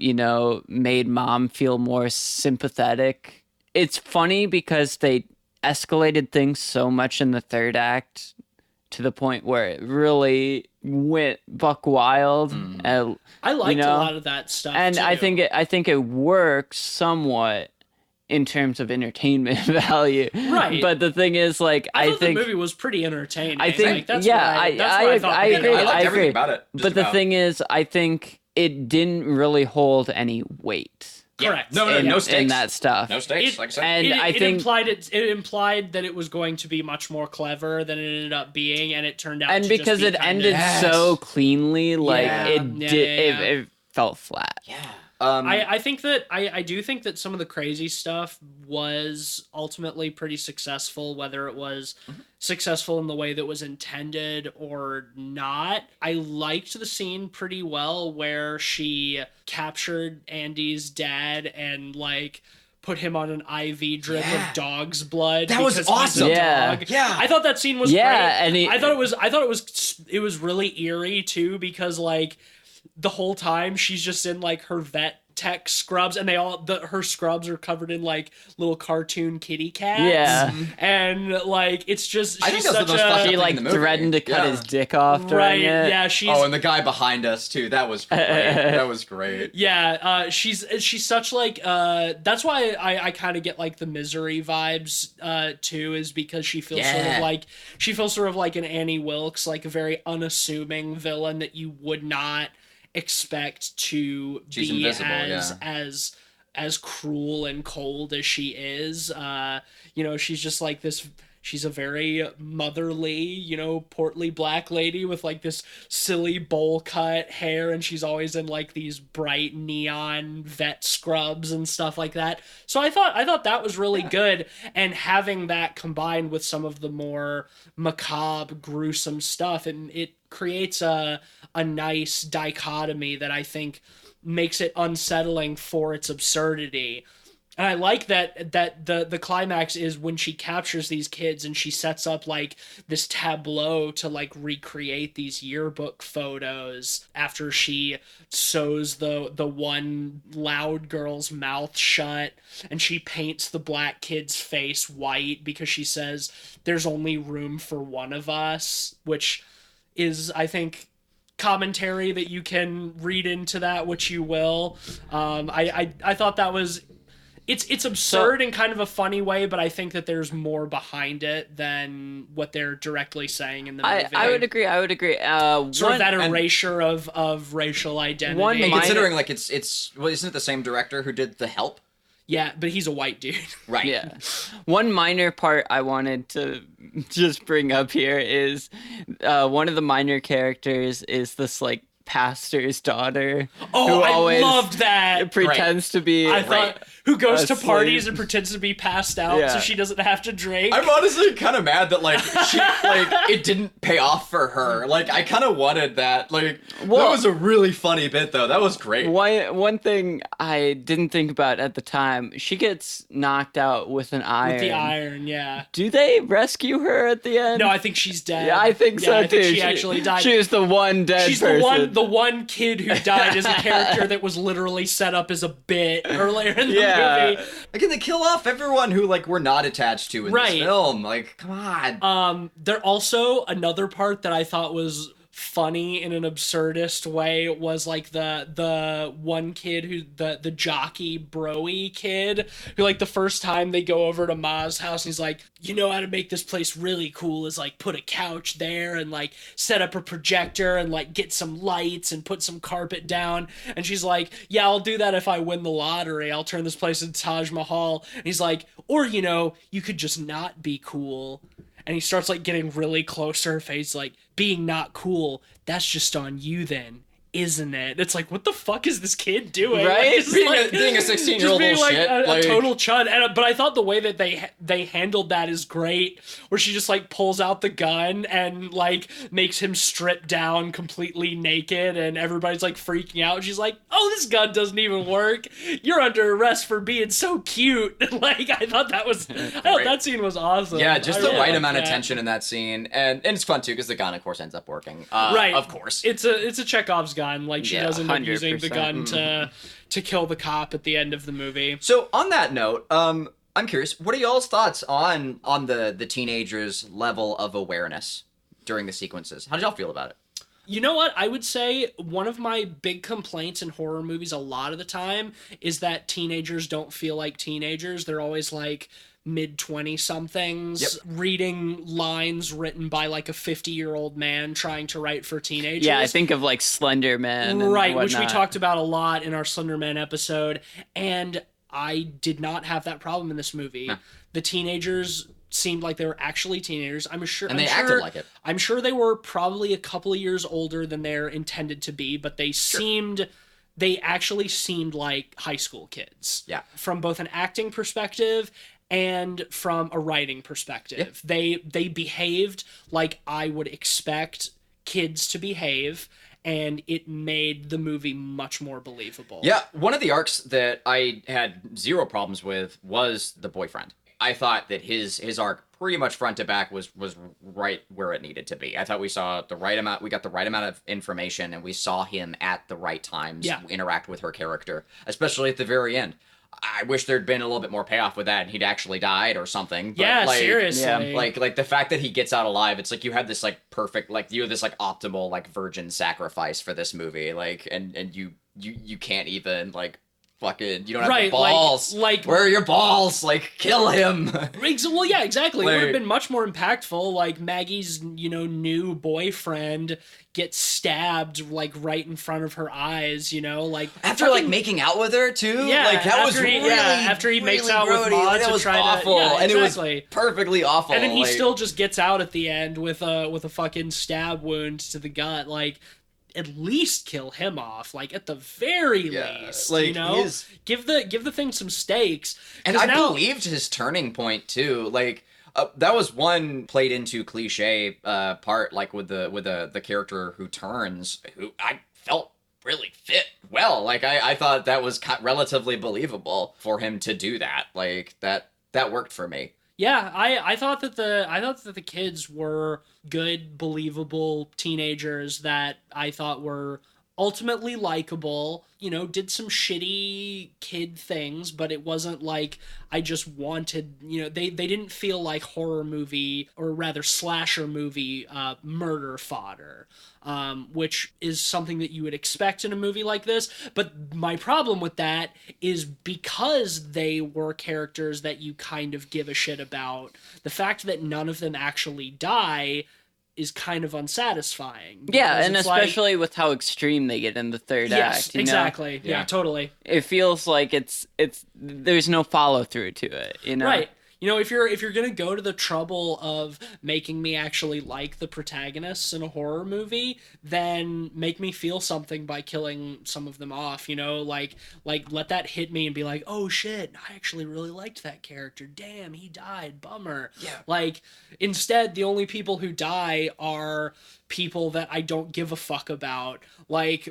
made Mom feel more sympathetic. It's funny because they escalated things so much in the third act to the point where it really went buck wild. I liked a lot of that stuff, and too. I think it works somewhat in terms of entertainment value. Right. But the thing is, like, I think the movie was pretty entertaining. I think, that's I agree. I liked everything about it. But the thing is, I think it didn't really hold any weight. Correct. No stakes in that stuff. No stakes, like I said. And I think it implied that it was going to be much more clever than it ended up being, and it turned out. And to because just be it ended so cleanly, like it felt flat. Yeah. I think that I do think that some of the crazy stuff was ultimately pretty successful, whether it was successful in the way that was intended or not. I liked the scene pretty well where she captured Andy's dad and like put him on an IV drip of dog's blood. That was awesome. Yeah. I thought that scene was great. And I thought it was really eerie too, because like the whole time she's just in like her vet tech scrubs, and her scrubs are covered in like little cartoon kitty cats. Yeah. And like it's just I think that's the most fucked up she thing like in the movie. threatened to cut his dick off during it. Yeah, she's and the guy behind us too. That was great. That was great. Yeah, she's such like that's why I kind of get like the Misery vibes too, is because she feels sort of like an Annie Wilkes, like a very unassuming villain that you would not expect to be as cruel and cold as she is. She's just like this. She's a very motherly, portly black lady with like this silly bowl cut hair, and she's always in like these bright neon vet scrubs and stuff like that. So I thought that was really good, and having that combined with some of the more macabre, gruesome stuff, and it creates a nice dichotomy that I think makes it unsettling for its absurdity. And I like that the climax is when she captures these kids and she sets up like this tableau to like recreate these yearbook photos after she sews the one loud girl's mouth shut, and she paints the black kid's face white because she says there's only room for one of us, which is, I think, commentary that you can read into that which you will. I thought that was it's absurd in kind of a funny way, but I think that there's more behind it than what they're directly saying in the movie. I would agree. Sort of that erasure of racial identity. And considering like it's isn't it the same director who did The Help? Yeah, but he's a white dude. Right. Yeah. One minor part I wanted to just bring up here is one of the minor characters is this like pastor's daughter. Oh, who I always loved that. pretends to be. I thought who goes to asleep. parties and pretends to be passed out so Yeah. she doesn't have to drink. I'm honestly kind of mad that, like, she, like, it didn't pay off for her. Like, I kind of wanted that. Like, that was a really funny bit, though. That was great. One thing I didn't think about at the time, she gets knocked out with an iron. With the iron, yeah. Do they rescue her at the end? No, I think she's dead. Yeah, I think so I think too. she actually died. She was the one dead She's person. the one kid who died as a character that was literally set up as a bit earlier in the movie. Again, they kill off everyone who, like, we're not attached to in this film. Like, come on. There also another part that I thought was funny in an absurdist way was like the one kid who the jockey broy kid who, like, the first time they go over to Ma's house and he's like, you know how to make this place really cool is like put a couch there and like set up a projector and like get some lights and put some carpet down. And she's like, yeah, I'll do that if I win the lottery. I'll turn this place into Taj Mahal. And he's like, or, you know, you could just not be cool. And he starts, like, getting really close to her face, like, being not cool, that's just on you then, isn't it? It's like, what the fuck is this kid doing? Right? Like, being a 16-year-old being like shit. a total chud. But I thought the way that they handled that is great, where she just, like, pulls out the gun and, like, makes him strip down completely naked, and everybody's, like, freaking out. She's like, oh, this gun doesn't even work. You're under arrest for being so cute. Like, I thought that scene was awesome. Yeah, just I the really right liked amount of that. tension in that scene, and it's fun too because the gun, of course, ends up working. Right, of course. It's a Chekhov's gun. Like, she does end up using the 100%. gun to kill the cop at the end of the movie. So on that note, I'm curious, what are y'all's thoughts on the teenagers' level of awareness during the sequences? How did y'all feel about it? You know what? I would say one of my big complaints in horror movies a lot of the time is that teenagers don't feel like teenagers. They're always like mid-20 somethings reading lines written by like a 50-year-old man trying to write for teenagers. Yeah, I think of like Slender Man. Right, and which we whatnot. talked about a lot in our Slender Man episode, and I did not have that problem in this movie. Huh. The teenagers seemed like they were actually teenagers. And they acted like it. I'm sure they were probably a couple of years older than they're intended to be, but they actually seemed like high school kids. Yeah. From both an acting perspective and from a writing perspective. Yeah. They behaved like I would expect kids to behave, and it made the movie much more believable. Yeah, one of the arcs that I had zero problems with was the boyfriend. I thought that his arc pretty much front to back was right where it needed to be. I thought we got the right amount of information, and we saw him at the right times interact with her character, especially at the very end. I wish there'd been a little bit more payoff with that and he'd actually died or something. But yeah, like, seriously. Yeah. Like the fact that he gets out alive, it's like you had this like perfect, like you have this like optimal like virgin sacrifice for this movie. Like and you can't even like fucking, you don't have the balls. Like where are your balls? Like kill him. Well, yeah, exactly. Like, it would have been much more impactful. Like Maggie's, new boyfriend gets stabbed like right in front of her eyes. Like after like making out with her too. Yeah, like that was really after he makes out grody. with Maud that to was try awful, to, and it was perfectly awful. And then he still just gets out at the end with a fucking stab wound to the gut. Like, at least kill him off, like at the very least, like, give the thing some stakes. And I believed his turning point too. Like that was one played into cliche part, like with the character who turns, who I felt really fit well. Like I thought that was relatively believable for him to do that. Like that worked for me. Yeah, I thought that the kids were good, believable teenagers that I thought were ultimately likable. Did some shitty kid things, but it wasn't like I just wanted. They didn't feel like horror movie, or rather slasher movie murder fodder. Which is something that you would expect in a movie like this. But my problem with that is because they were characters that you kind of give a shit about, the fact that none of them actually die is kind of unsatisfying. Yeah, and especially like, with how extreme they get in the third act. Exactly. Know? Yeah, totally. It feels like it's there's no follow through to it, you know? Right. You know, if you're gonna go to the trouble of making me actually like the protagonists in a horror movie, then make me feel something by killing some of them off. You know, like let that hit me and be like, oh shit, I actually really liked that character. Damn, he died. Bummer. Yeah. Like, instead, the only people who die are people that I don't give a fuck about, like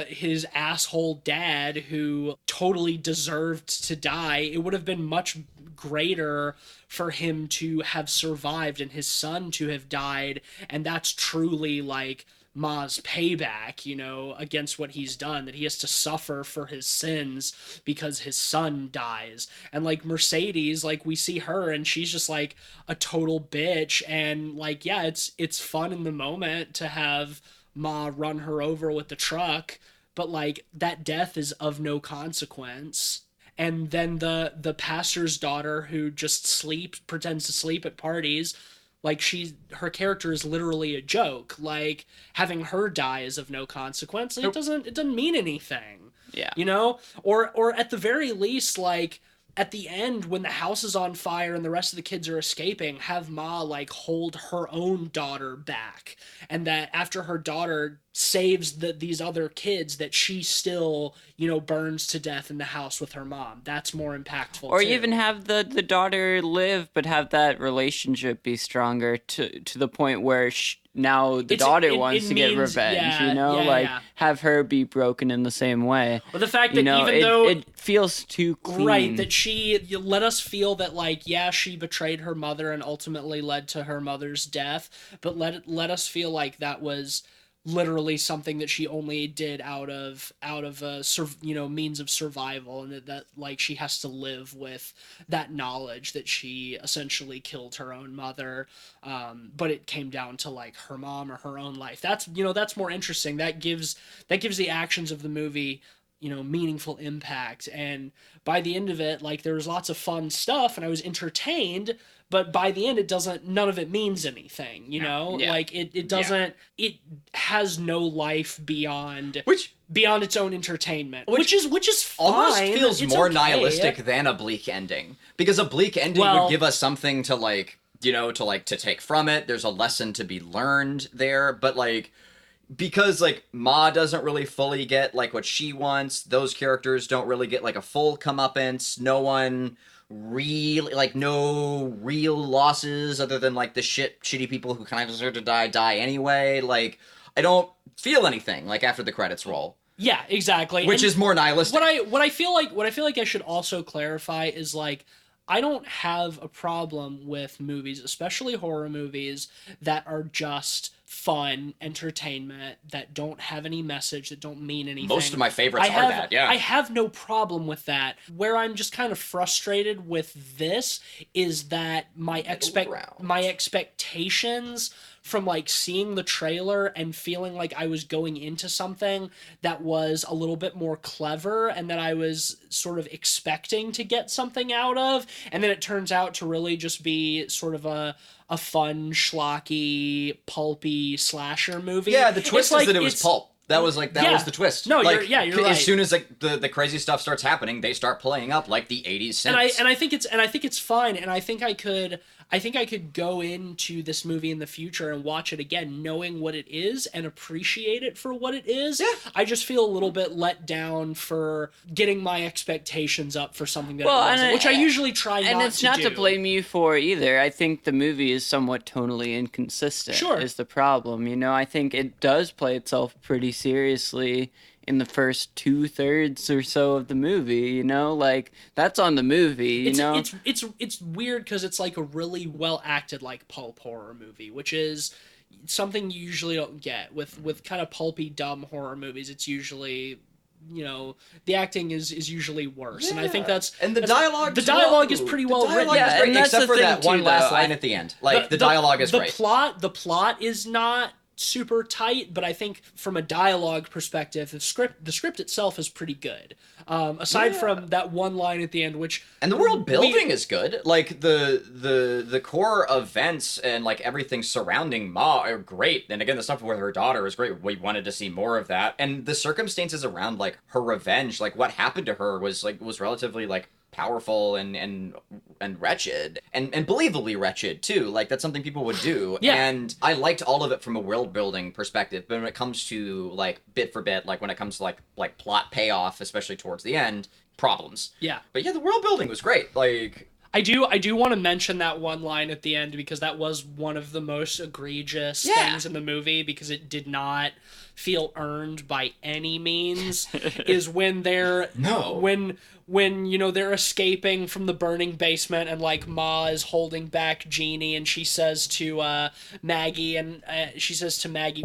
his asshole dad who totally deserved to die. It would have been much greater for him to have survived and his son to have died, and that's truly like Ma's payback, you know, against what he's done, that he has to suffer for his sins because his son dies. And like Mercedes, like we see her and she's just like a total bitch, and like, yeah, it's fun in the moment to have Ma run her over with the truck, but like that death is of no consequence. And then the pastor's daughter who just pretends to sleep at parties, like her character is literally a joke. Like, having her die is of no consequence. It doesn't mean anything. Yeah. You know? Or at the very least, like, at the end, when the house is on fire and the rest of the kids are escaping, have Ma, like, hold her own daughter back. And that after her daughter saves these other kids, that she still, you know, burns to death in the house with her mom. That's more impactful, or too. Even have the daughter live, but have that relationship be stronger to the point where now the daughter wants to get revenge, you know, have her be broken in the same way. Or the fact that, you know, even though it feels too clean. Right, that you let us feel that, like, yeah, she betrayed her mother and ultimately led to her mother's death, but let us feel like that was literally something that she only did out of a means of survival, and that like she has to live with that knowledge that she essentially killed her own mother, but it came down to like her mom or her own life. That's more interesting. That gives the actions of the movie, you know, meaningful impact. And by the end of it, like, there was lots of fun stuff and I was entertained, but by the end none of it means anything, you know? Yeah. Like, it doesn't, it has no life beyond its own entertainment, which is fine. Almost feels it's more okay. nihilistic than a bleak ending, because a bleak ending would give us something to, like, you know, to take from it. There's a lesson to be learned there, but like, because like Ma doesn't really fully get like what she wants, those characters don't really get like a full comeuppance. No one really, like, no real losses other than like the shitty people who kind of deserve to die anyway. Like, I don't feel anything like after the credits roll. Yeah, exactly. Which is more nihilistic. What I feel like I should also clarify is, like, I don't have a problem with movies, especially horror movies, that are just fun entertainment, that don't have any message, that don't mean anything. Most of my favorites are that, yeah. I have no problem with that. Where I'm just kind of frustrated with this is that my expectations from, like, seeing the trailer and feeling like I was going into something that was a little bit more clever and that I was sort of expecting to get something out of, and then it turns out to really just be sort of a fun, schlocky, pulpy slasher movie. Yeah, the twist is that it was pulp. That was the twist. No, like, you're right. As soon as like the crazy stuff starts happening, they start playing up like the 80s synths. And I think it's fine, and I think I could go into this movie in the future and watch it again knowing what it is and appreciate it for what it is. Yeah. I just feel a little bit let down for getting my expectations up for something that it wasn't, which I usually try not to do. And it's not to blame you for either. I think the movie is somewhat tonally inconsistent. Sure. Is the problem. You know, I think it does play itself pretty seriously in the first 2/3 or so of the movie, you know, like, that's on the movie, know. It's weird because it's like a really well acted, like, pulp horror movie, which is something you usually don't get with kind of pulpy, dumb horror movies. It's usually, you know, the acting is usually worse, and I think that's the dialogue. The dialogue is pretty well written, and except for that one last though. line at the end. Like, the dialogue is great. The plot is not super tight, but I think from a dialogue perspective, the script itself is pretty good. Aside from that one line at the end, which and the world building is good. Like the core events and like everything surrounding Ma are great. And again, the stuff with her daughter is great. We wanted to see more of that, and the circumstances around like her revenge, like what happened to her, was relatively like powerful and wretched and believably wretched too. Like that's something people would do. Yeah. And I liked all of it from a world building perspective, but when it comes to like bit for bit, like when it comes to like plot payoff, especially towards the end, problems. Yeah. But yeah, the world building was great. Like I do want to mention that one line at the end, because that was one of the most egregious things in the movie, because it did not feel earned by any means. Is when they're when you know they're escaping from the burning basement, and like Ma is holding back Jeannie, and she says to Maggie, and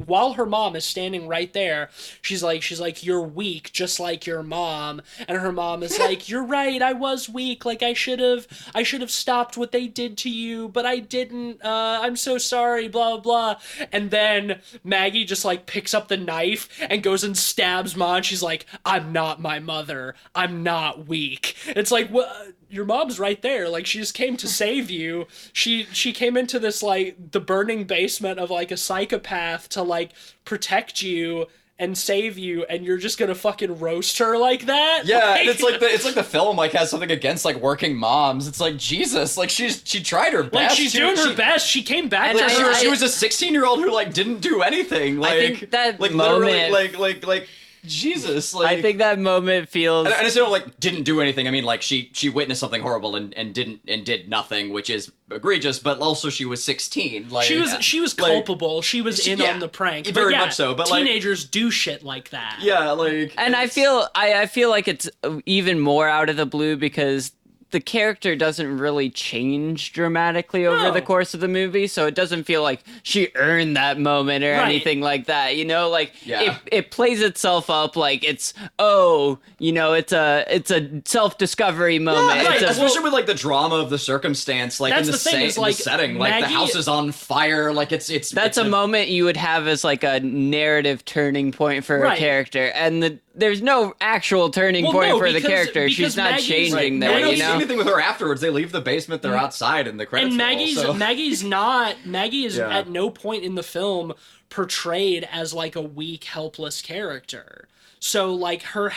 while her mom is standing right there, she's like you're weak just like your mom, and her mom is like, you're right, I was weak, like I should have stopped what they did to you, but I didn't, I'm so sorry, blah blah blah. And then Maggie just like picks up the knife and goes and stabs Ma, and she's like, I'm not my mother, I'm not weak. It's like, well, your mom's right there, like she just came to save you. She came into this like the burning basement of like a psychopath to like protect you and save you, and you're just gonna fucking roast her like that? Yeah, like, and it's like the film like has something against like working moms. It's like, Jesus, like she tried her best. Like she's doing her best. She came back to her. She was a 16-year-old who like didn't do anything. Like, I think that like moment, literally like Jesus, like I think that moment feels. And it's not like didn't do anything. I mean, like she witnessed something horrible and did nothing, which is egregious. But also she was 16. Like she was culpable. Like, she was in on the prank. Very much so. But teenagers do shit like that. Yeah, like. And I feel like it's even more out of the blue because the character doesn't really change dramatically over the course of the movie, so it doesn't feel like she earned that moment or anything like that, you know? Like, it plays itself up like it's, it's a self-discovery moment. Yeah, especially with, like, the drama of the circumstance, like, in the setting. Like, the house is on fire, like, it's... That's a moment you would have as, like, a narrative turning point for a character, and there's no actual turning point for the character. She's not changing there, you know? We don't see anything with her afterwards. They leave the basement, they're outside, and the credits roll. Maggie is at no point in the film portrayed as like a weak, helpless character. So, like, her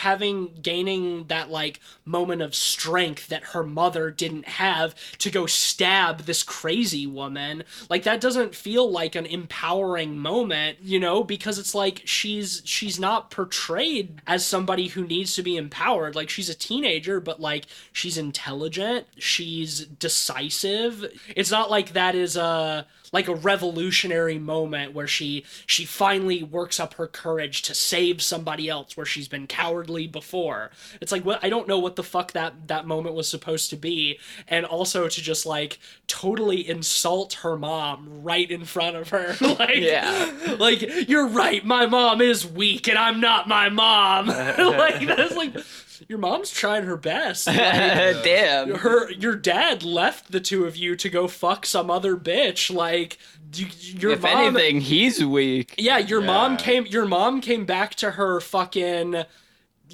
gaining that, like, moment of strength that her mother didn't have to go stab this crazy woman, like, that doesn't feel like an empowering moment, you know, because it's like she's not portrayed as somebody who needs to be empowered. Like, she's a teenager, but, like, she's intelligent, she's decisive. It's not like that is like a revolutionary moment where she finally works up her courage to save somebody else where she's been cowardly before. It's like, I don't know what the fuck that moment was supposed to be. And also to just like totally insult her mom right in front of her. Like, like, you're right, my mom is weak and I'm not my mom. Like, that's like... Your mom's trying her best. Like, damn. Your dad left the two of you to go fuck some other bitch. Like, if anything, he's weak. Yeah, your mom came back to her fucking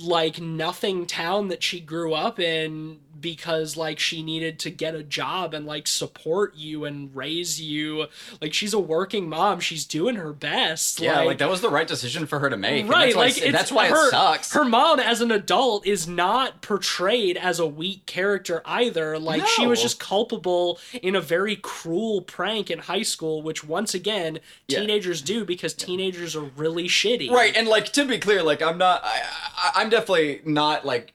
like nothing town that she grew up in because like she needed to get a job and like support you and raise you. Like, she's a working mom, she's doing her best. Yeah, like that was the right decision for her to make. Right, that's why it sucks. Her mom as an adult is not portrayed as a weak character either. Like, she was just culpable in a very cruel prank in high school, which once again teenagers do because teenagers are really shitty. Right, and like to be clear, like I'm definitely not like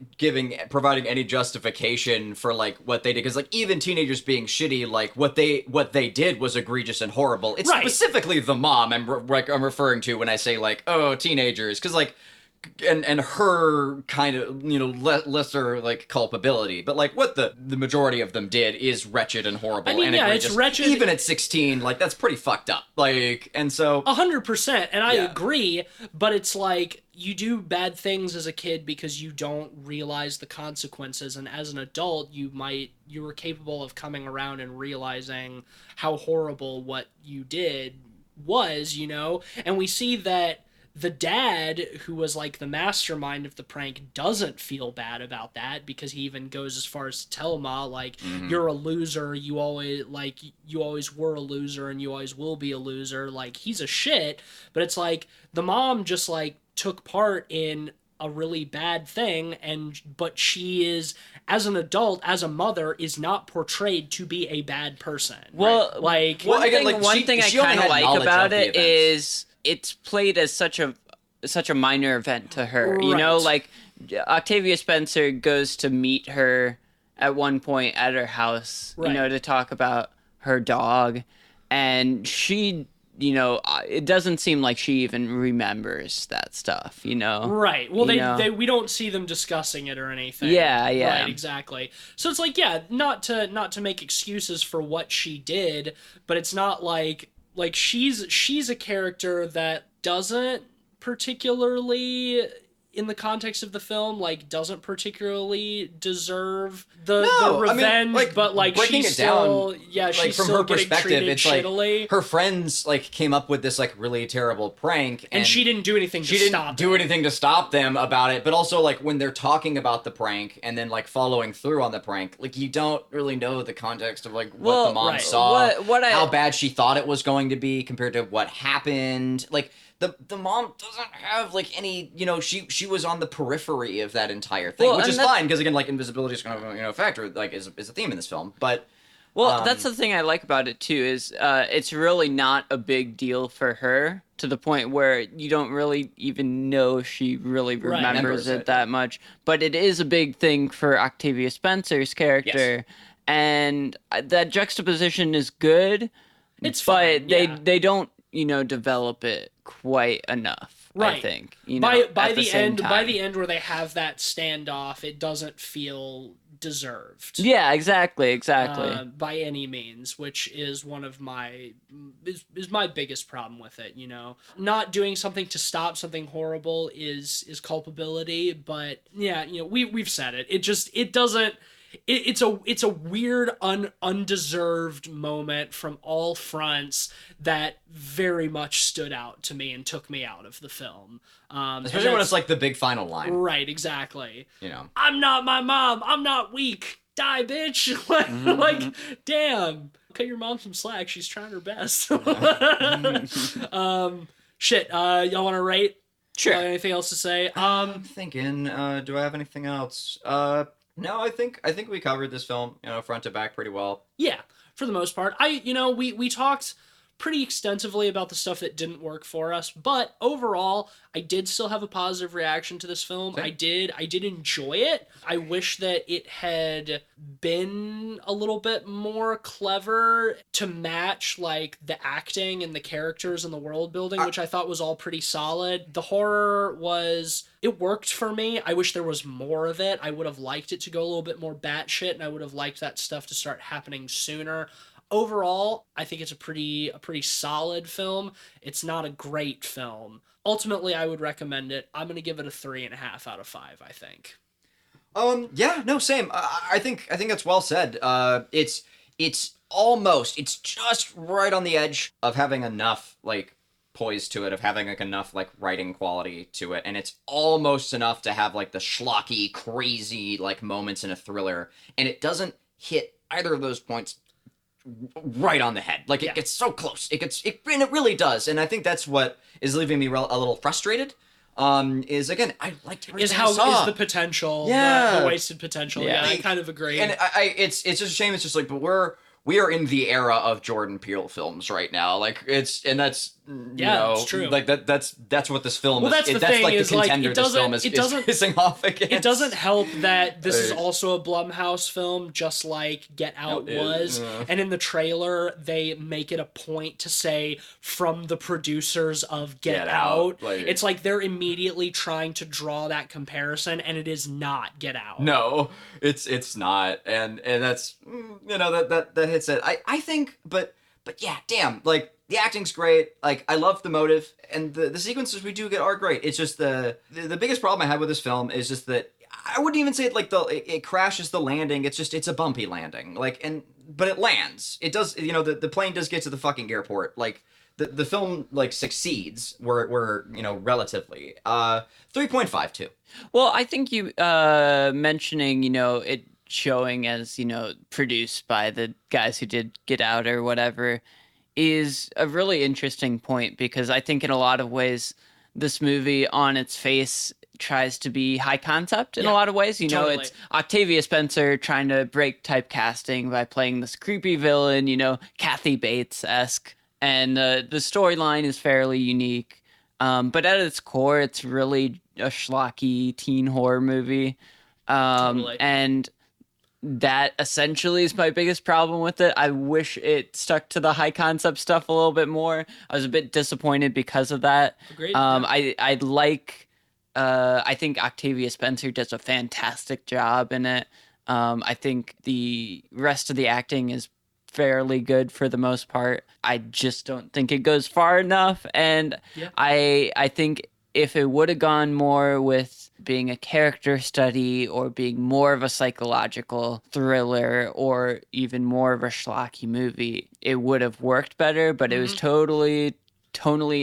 providing any justification for like what they did, because like even teenagers being shitty, like what they did was egregious and horrible. It's specifically the mom I'm referring to when I say like, oh, teenagers, because like and her kind of, you know, lesser like culpability, but like what the majority of them did is wretched and horrible. I mean, and it's wretched even at 16. Like, that's pretty fucked up. Like, and so 100%, and I agree, but it's like you do bad things as a kid because you don't realize the consequences, and as an adult you were capable of coming around and realizing how horrible what you did was, you know? And we see that the dad, who was like the mastermind of the prank, doesn't feel bad about that, because he even goes as far as to tell Ma, like, you're a loser, you always were a loser, and you always will be a loser. Like, he's a shit. But it's like the mom just like took part in a really bad thing, but she is, as an adult, as a mother, is not portrayed to be a bad person. Well, like, one thing I kind of like about it is it's played as such a minor event to her. You know, like Octavia Spencer goes to meet her at one point at her house, you know, to talk about her dog, and she, you know, it doesn't seem like she even remembers that stuff, you know? Right. Well, we don't see them discussing it or anything. Yeah, yeah. Right, exactly. So it's like, yeah, not to make excuses for what she did, but it's not like she's a character that doesn't particularly, in the context of the film, like, doesn't particularly deserve the revenge, I mean, like, but like she's still down, she's like, from still her getting perspective, treated it's shittily. like her friends like came up with this like really terrible prank, and she didn't do anything to stop them about it. But also, like, when they're talking about the prank and then like following through on the prank, like, you don't really know the context of like what the mom saw, how bad she thought it was going to be compared to what happened. Like, the mom doesn't have like any, you know, she was on the periphery of that entire thing, which is fine, because again, like, invisibility is kind of, you know, a factor, like, is a theme in this film. But that's the thing I like about it too, is it's really not a big deal for her, to the point where you don't really even know she really remembers it that much. But it is a big thing for Octavia Spencer's character, and that juxtaposition is good. It's fine, but they don't, you know, develop it quite enough. I think, you know, by the end where they have that standoff, it doesn't feel deserved. Yeah, exactly. By any means, which is one of my my biggest problem with it. You know, not doing something to stop something horrible is culpability, but yeah, you know, we've said it. It doesn't. It's a weird, undeserved moment from all fronts that very much stood out to me and took me out of the film. Especially when it's like the big final line. Right, exactly. You know, I'm not my mom. I'm not weak. Die, bitch. Like, damn. Cut your mom some slack. She's trying her best. Shit. Y'all want to rate? Sure. Anything else to say? I'm thinking. Do I have anything else? No, I think we covered this film, you know, front to back pretty well. Yeah, for the most part. We talked pretty extensively about the stuff that didn't work for us, but overall, I did still have a positive reaction to this film. Same. I did enjoy it. I wish that it had been a little bit more clever to match, like, the acting and the characters and the world building, which I thought was all pretty solid. The horror it worked for me. I wish there was more of it. I would have liked it to go a little bit more batshit, and I would have liked that stuff to start happening sooner. Overall, I think it's a pretty solid film. It's not a great film. Ultimately, I would recommend it. I'm going to give it a 3.5 out of 5, I think. Yeah, no, same. I think that's well said. It's just right on the edge of having enough, like, poise to it, of having, like, enough, like, writing quality to it, and it's almost enough to have, like, the schlocky, crazy, like, moments in a thriller, and it doesn't hit either of those points right on the head. Like, it gets so close. And it really does. And I think that's what is leaving me a little frustrated. Is, again, I liked everything I saw. Is the potential, the wasted potential. Yeah, I kind of agree. And it's just a shame. It's just like, but we are in the era of Jordan Peele films right now. Like, that's it's true. Like, that's what this film is. That's the thing, like is, the contender like, this film is pissing off against. It doesn't help that this is also a Blumhouse film, just like Get Out was. And in the trailer, they make it a point to say, from the producers of Get Out. Like, it's like they're immediately trying to draw that comparison, and it is not Get Out. No, it's not. And that's, you know, that hits it. I think, but yeah, damn, like, the acting's great. Like, I love the motive, and the sequences we do get are great. It's just the biggest problem I had with this film is just that I wouldn't even say it crashes the landing. It's a bumpy landing. Like, but it lands. It does, you know, the plane does get to the fucking airport. Like, the film like succeeds. We're relatively 3.52. Well, I think you mentioning it showing as produced by the guys who did Get Out or whatever is a really interesting point, because I think in a lot of ways this movie on its face tries to be high concept in a lot of ways. Totally. It's Octavia Spencer trying to break typecasting by playing this creepy villain, Kathy Bates-esque, and the storyline is fairly unique. But at its core, it's really a schlocky teen horror movie. Totally. And that essentially is my biggest problem with it. I wish it stuck to the high concept stuff a little bit more. I was a bit disappointed because of that. Agreed. I think Octavia Spencer does a fantastic job in it. I think the rest of the acting is fairly good for the most part. I just don't think it goes far enough. And I think if it would have gone more with being a character study or being more of a psychological thriller or even more of a schlocky movie, it would have worked better, but it was totally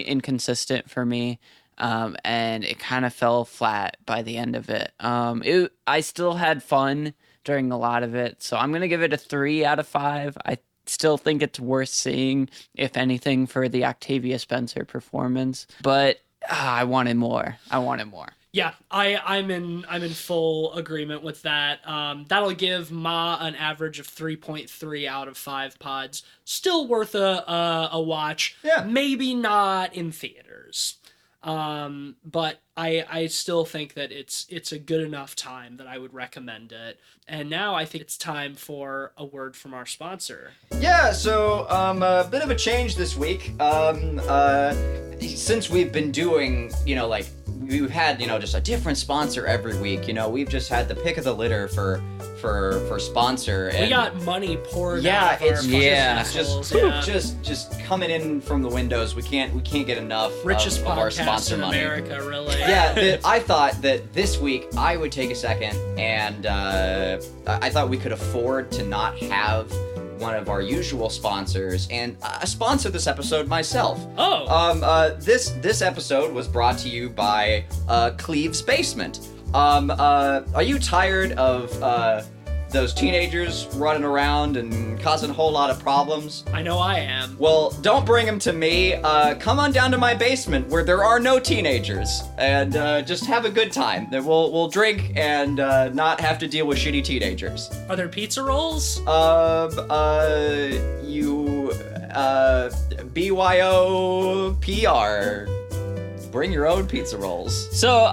inconsistent for me. And it kind of fell flat by the end of it. I still had fun during a lot of it, so I'm going to give it a 3 out of 5. I still think it's worth seeing, if anything, for the Octavia Spencer performance, but I wanted more. Yeah, I'm in full agreement with that. That'll give Ma an average of 3.3 out of 5 pods. Still worth a watch. Yeah. Maybe not in theaters. But I still think that it's a good enough time that I would recommend it. And now I think it's time for a word from our sponsor. Yeah, so a bit of a change this week. Since we've been doing, we've had, just a different sponsor every week. We've just had the pick of the litter for sponsor. And we got money poured out of just coming in from the windows. We can't get enough richest of our podcast sponsor in money. America, really. Yeah, I thought that this week I would take a second, and I thought we could afford to not have one of our usual sponsors and sponsor this episode myself. Oh. This episode was brought to you by Cleve's Basement. Are you tired of those teenagers running around and causing a whole lot of problems? I know I am. Well, don't bring them to me. Come on down to my basement where there are no teenagers, and just have a good time. We'll drink and not have to deal with shitty teenagers. Are there pizza rolls? BYOPR. Bring your own pizza rolls. So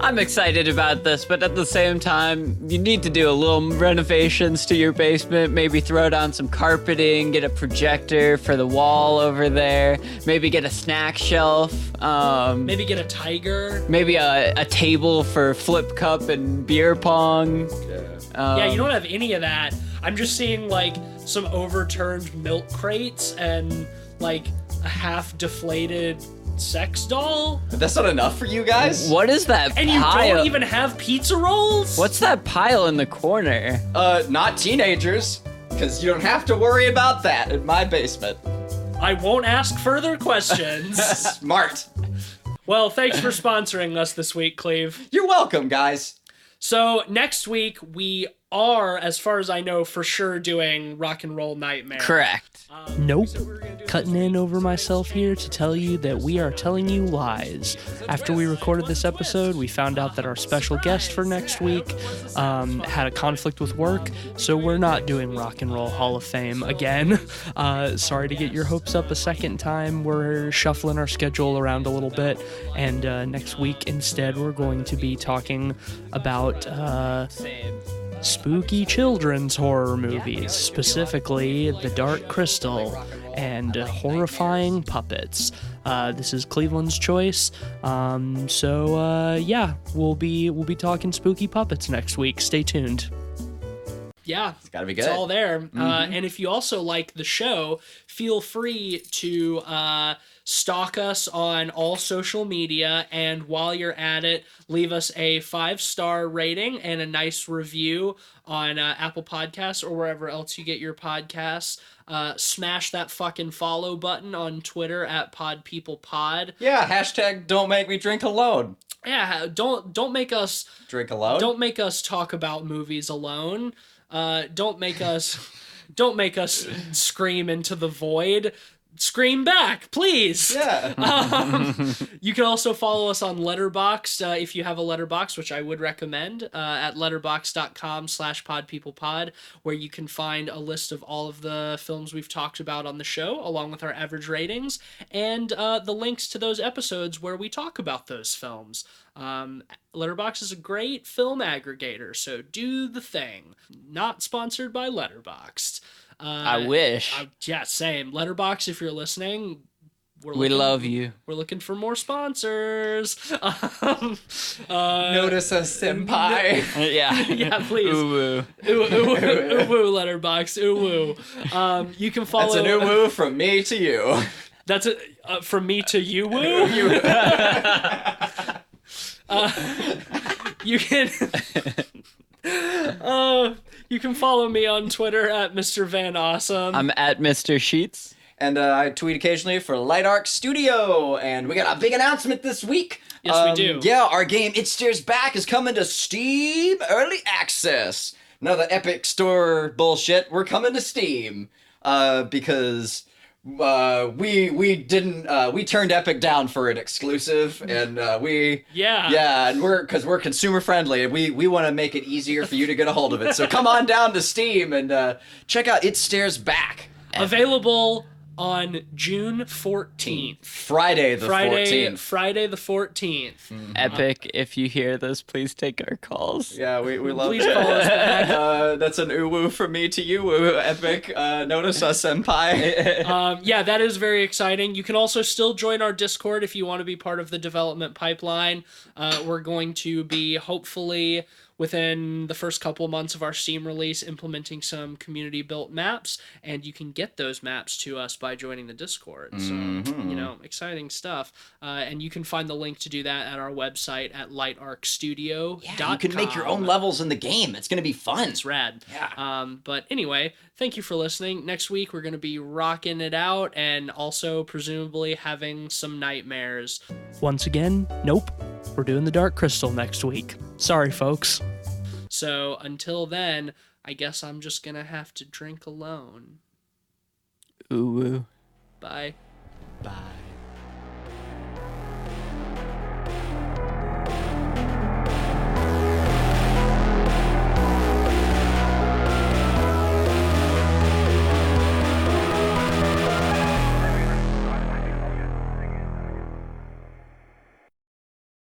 I'm excited about this, but at the same time, you need to do a little renovations to your basement. Maybe throw down some carpeting, get a projector for the wall over there. Maybe get a snack shelf. Maybe get a tiger. Maybe a table for flip cup and beer pong. Yeah, you don't have any of that. I'm just seeing some overturned milk crates and a half deflated sex doll. That's not enough for you guys? What is that and pile? You don't even have pizza rolls? What's that pile in the corner? Not teenagers, because you don't have to worry about that in my basement. I won't ask further questions. Smart. Well, thanks for sponsoring us this week, Cleve. You're welcome, guys. So next week we are, as far as I know, for sure doing Rock and Roll Nightmare. Correct. Nope. Cutting in over myself here to tell you that we are telling you lies. After we recorded this episode, we found out that our special guest for next week had a conflict with work, so we're not doing Rock and Roll Hall of Fame again. Sorry to get your hopes up a second time. We're shuffling our schedule around a little bit, and next week instead we're going to be talking about spooky children's horror movies, specifically The Dark Crystal and horrifying puppets. This is Cleveland's choice. So we'll be talking spooky puppets next week. Stay tuned. Yeah. It's gotta be good. It's all there. And if you also like the show, feel free to stalk us on all social media, and while you're at it, leave us a 5-star rating and a nice review on Apple Podcasts or wherever else you get your podcasts. Smash that fucking follow button on Twitter at PodPeoplePod. Yeah, hashtag don't make me drink alone. Yeah, don't make us drink alone. Don't make us talk about movies alone. Don't make us scream into the void. Scream back, please. Yeah. You can also follow us on Letterboxd if you have a Letterboxd, which I would recommend, at letterboxd.com/podpeoplepod, where you can find a list of all of the films we've talked about on the show, along with our average ratings, and the links to those episodes where we talk about those films. Letterboxd is a great film aggregator, so do the thing. Not sponsored by Letterboxd. I wish. Yeah, same. Letterboxd, if you're listening, we love you. We're looking for more sponsors. Notice us, senpai. Yeah. Yeah, please. Ooh woo. Ooh woo, Letterboxd. Ooh woo. You can follow. That's a new woo from me to you. That's from me to you woo. You can. You can follow me on Twitter at Mr. Van Awesome. I'm at Mr. Sheets. And I tweet occasionally for Light Arc Studio. And we got a big announcement this week. Yes, we do. Yeah, our game It Stares Back is coming to Steam Early Access. None of the Epic Store bullshit. We're coming to Steam. Because we turned Epic down for an exclusive, and and we're consumer friendly, and we want to make it easier for you to get a hold of it. So come on down to Steam and check out It Stares Back. Available on June 14th. Friday the 14th. Friday the 14th. Mm-hmm. Epic, if you hear this, please take our calls. Yeah, we love Please call us back. That's an ooh-woo from me to you, woo, Epic. Notice us, senpai. Yeah, that is very exciting. You can also still join our Discord if you want to be part of the development pipeline. We're going to be, hopefully, within the first couple months of our Steam release, implementing some community-built maps, and you can get those maps to us by joining the Discord. So, exciting stuff. And you can find the link to do that at our website at lightarcstudio.com. Yeah, you can make your own levels in the game. It's going to be fun. It's rad. Yeah. But anyway, thank you for listening. Next week, we're going to be rocking it out and also presumably having some nightmares. Once again, nope. We're doing the Dark Crystal next week. Sorry, folks. So until then, I guess I'm just going to have to drink alone. Ooh woo. Bye. Bye.